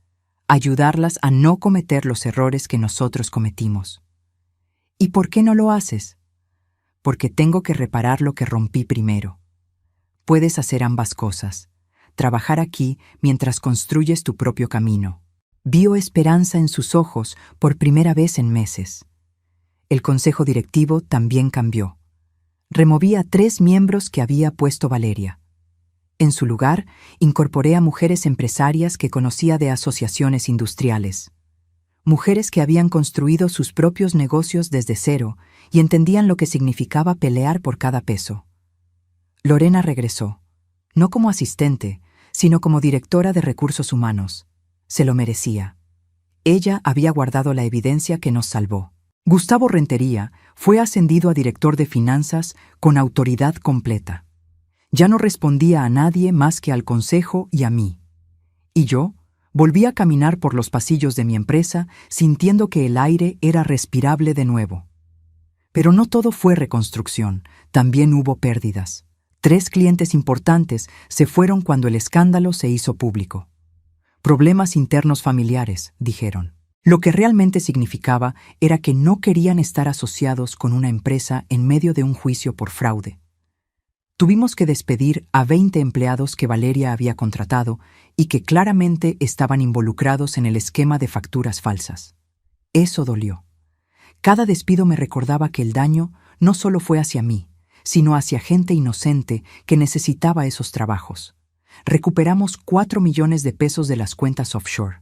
Ayudarlas a no cometer los errores que nosotros cometimos». «¿Y por qué no lo haces?». «Porque tengo que reparar lo que rompí primero». «Puedes hacer ambas cosas. Trabajar aquí mientras construyes tu propio camino». Vio esperanza en sus ojos por primera vez en meses. El consejo directivo también cambió. Removí a 3 miembros que había puesto Valeria. En su lugar, incorporé a mujeres empresarias que conocía de asociaciones industriales. Mujeres que habían construido sus propios negocios desde cero y entendían lo que significaba pelear por cada peso. Lorena regresó, no como asistente, sino como directora de recursos humanos. Se lo merecía. Ella había guardado la evidencia que nos salvó. Gustavo Rentería fue ascendido a director de finanzas con autoridad completa. Ya no respondía a nadie más que al consejo y a mí. Y yo volví a caminar por los pasillos de mi empresa sintiendo que el aire era respirable de nuevo. Pero no todo fue reconstrucción, también hubo pérdidas. 3 clientes importantes se fueron cuando el escándalo se hizo público. «Problemas internos familiares», dijeron. Lo que realmente significaba era que no querían estar asociados con una empresa en medio de un juicio por fraude. Tuvimos que despedir a 20 empleados que Valeria había contratado y que claramente estaban involucrados en el esquema de facturas falsas. Eso dolió. Cada despido me recordaba que el daño no solo fue hacia mí, sino hacia gente inocente que necesitaba esos trabajos. Recuperamos 4 millones de pesos de las cuentas offshore.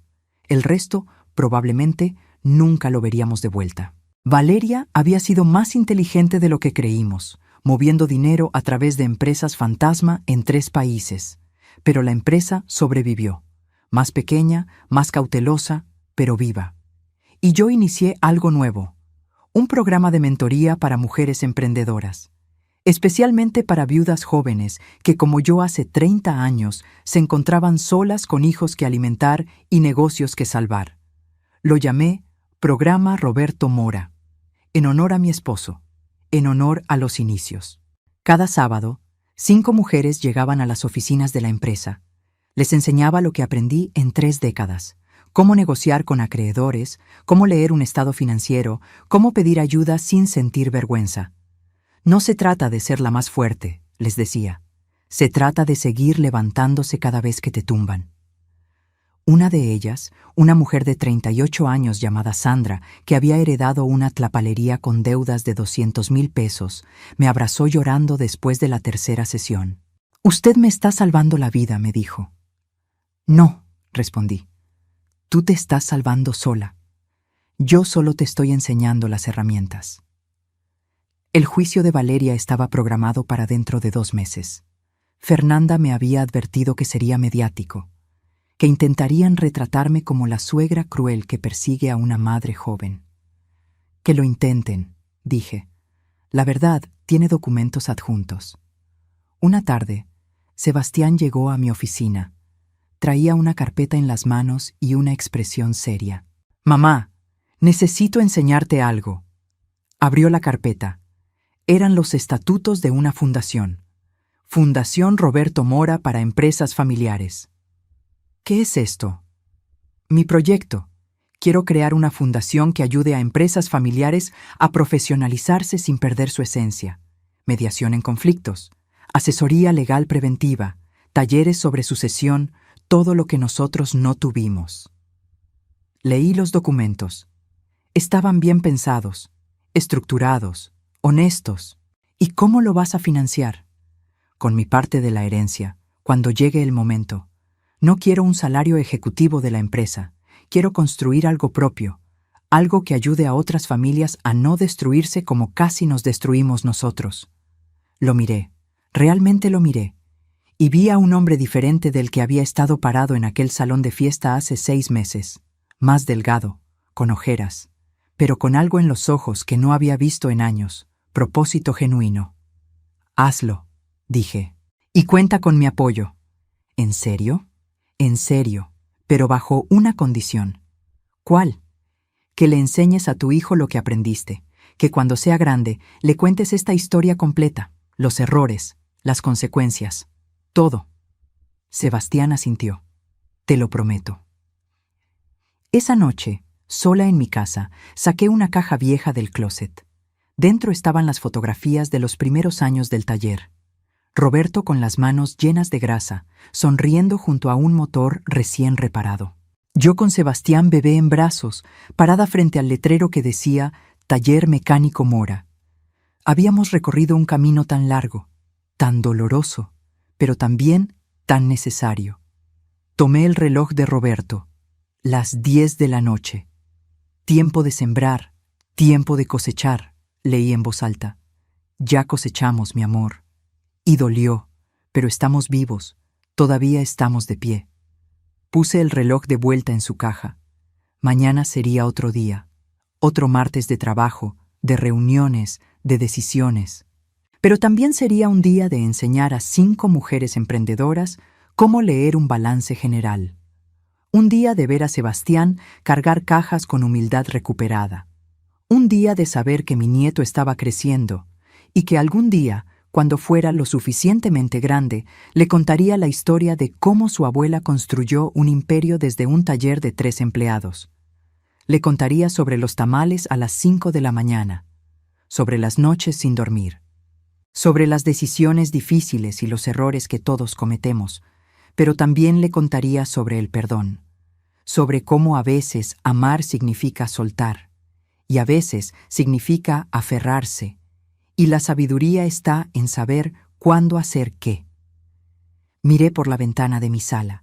El resto, probablemente, nunca lo veríamos de vuelta. Valeria había sido más inteligente de lo que creímos, moviendo dinero a través de empresas fantasma en 3 países. Pero la empresa sobrevivió. Más pequeña, más cautelosa, pero viva. Y yo inicié algo nuevo. Un programa de mentoría para mujeres emprendedoras. Especialmente para viudas jóvenes que, como yo hace 30 años, se encontraban solas con hijos que alimentar y negocios que salvar. Lo llamé Programa Roberto Mora, en honor a mi esposo, en honor a los inicios. Cada sábado, 5 mujeres llegaban a las oficinas de la empresa. Les enseñaba lo que aprendí en 3 décadas. Cómo negociar con acreedores, cómo leer un estado financiero, cómo pedir ayuda sin sentir vergüenza. No se trata de ser la más fuerte, les decía. Se trata de seguir levantándose cada vez que te tumban. Una de ellas, una mujer de 38 años llamada Sandra, que había heredado una tlapalería con deudas de 200,000 pesos, me abrazó llorando después de la tercera sesión. «Usted me está salvando la vida», me dijo. «No», respondí. «Tú te estás salvando sola. Yo solo te estoy enseñando las herramientas». El juicio de Valeria estaba programado para dentro de 2 meses. Fernanda me había advertido que sería mediático, que intentarían retratarme como la suegra cruel que persigue a una madre joven. «Que lo intenten», dije. «La verdad tiene documentos adjuntos». Una tarde, Sebastián llegó a mi oficina. Traía una carpeta en las manos y una expresión seria. «Mamá, necesito enseñarte algo». Abrió la carpeta. Eran los estatutos de una fundación. Fundación Roberto Mora para Empresas Familiares. ¿Qué es esto? Mi proyecto. Quiero crear una fundación que ayude a empresas familiares a profesionalizarse sin perder su esencia. Mediación en conflictos, asesoría legal preventiva, talleres sobre sucesión, todo lo que nosotros no tuvimos. Leí los documentos. Estaban bien pensados, estructurados, honestos. ¿Y cómo lo vas a financiar? Con mi parte de la herencia, cuando llegue el momento. No quiero un salario ejecutivo de la empresa. Quiero construir algo propio, algo que ayude a otras familias a no destruirse como casi nos destruimos nosotros. Lo miré, realmente lo miré, y vi a un hombre diferente del que había estado parado en aquel salón de fiesta hace 6 meses, más delgado, con ojeras, pero con algo en los ojos que no había visto en años. Propósito genuino. «Hazlo», dije, «y cuenta con mi apoyo». «¿En serio?» «En serio, pero bajo una condición». «¿Cuál?» «Que le enseñes a tu hijo lo que aprendiste, que cuando sea grande le cuentes esta historia completa, los errores, las consecuencias, todo». Sebastián asintió. «Te lo prometo». Esa noche, sola en mi casa, saqué una caja vieja del closet. Dentro estaban las fotografías de los primeros años del taller. Roberto con las manos llenas de grasa, sonriendo junto a un motor recién reparado. Yo con Sebastián bebé en brazos, parada frente al letrero que decía Taller Mecánico Mora. Habíamos recorrido un camino tan largo, tan doloroso, pero también tan necesario. Tomé el reloj de Roberto. Las 10 de la noche. Tiempo de sembrar, tiempo de cosechar. Leí en voz alta. Ya cosechamos, mi amor. Y dolió, pero estamos vivos, todavía estamos de pie. Puse el reloj de vuelta en su caja. Mañana sería otro día, otro martes de trabajo, de reuniones, de decisiones. Pero también sería un día de enseñar a 5 mujeres emprendedoras cómo leer un balance general. Un día de ver a Sebastián cargar cajas con humildad recuperada. Un día de saber que mi nieto estaba creciendo y que algún día, cuando fuera lo suficientemente grande, le contaría la historia de cómo su abuela construyó un imperio desde un taller de 3 empleados. Le contaría sobre los tamales a las 5 de la mañana, sobre las noches sin dormir, sobre las decisiones difíciles y los errores que todos cometemos, pero también le contaría sobre el perdón, sobre cómo a veces amar significa soltar, y a veces significa aferrarse, y la sabiduría está en saber cuándo hacer qué. Miré por la ventana de mi sala.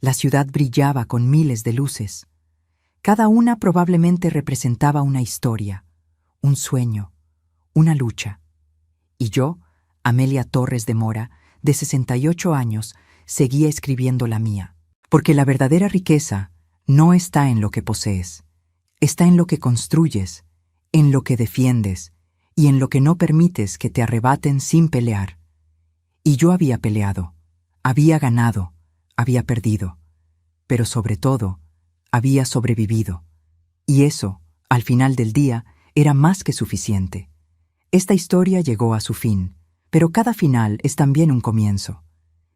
La ciudad brillaba con miles de luces. Cada una probablemente representaba una historia, un sueño, una lucha. Y yo, Amelia Torres de Mora, de 68 años, seguía escribiendo la mía. Porque la verdadera riqueza no está en lo que posees, está en lo que construyes, en lo que defiendes y en lo que no permites que te arrebaten sin pelear. Y yo había peleado, había ganado, había perdido, pero sobre todo, había sobrevivido. Y eso, al final del día, era más que suficiente. Esta historia llegó a su fin, pero cada final es también un comienzo.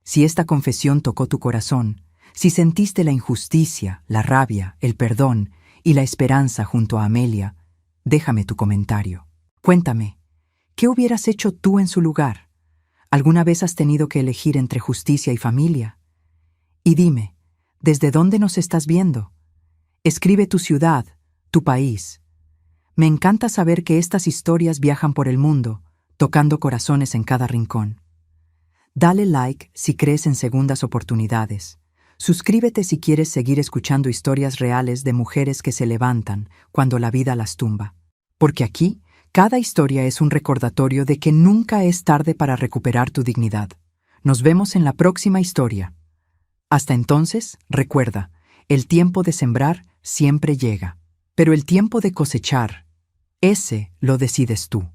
Si esta confesión tocó tu corazón, si sentiste la injusticia, la rabia, el perdón y la esperanza junto a Amelia, déjame tu comentario. Cuéntame, ¿qué hubieras hecho tú en su lugar? ¿Alguna vez has tenido que elegir entre justicia y familia? Y dime, ¿desde dónde nos estás viendo? Escribe tu ciudad, tu país. Me encanta saber que estas historias viajan por el mundo, tocando corazones en cada rincón. Dale like si crees en segundas oportunidades. Suscríbete si quieres seguir escuchando historias reales de mujeres que se levantan cuando la vida las tumba. Porque aquí, cada historia es un recordatorio de que nunca es tarde para recuperar tu dignidad. Nos vemos en la próxima historia. Hasta entonces, recuerda, el tiempo de sembrar siempre llega, pero el tiempo de cosechar, ese lo decides tú.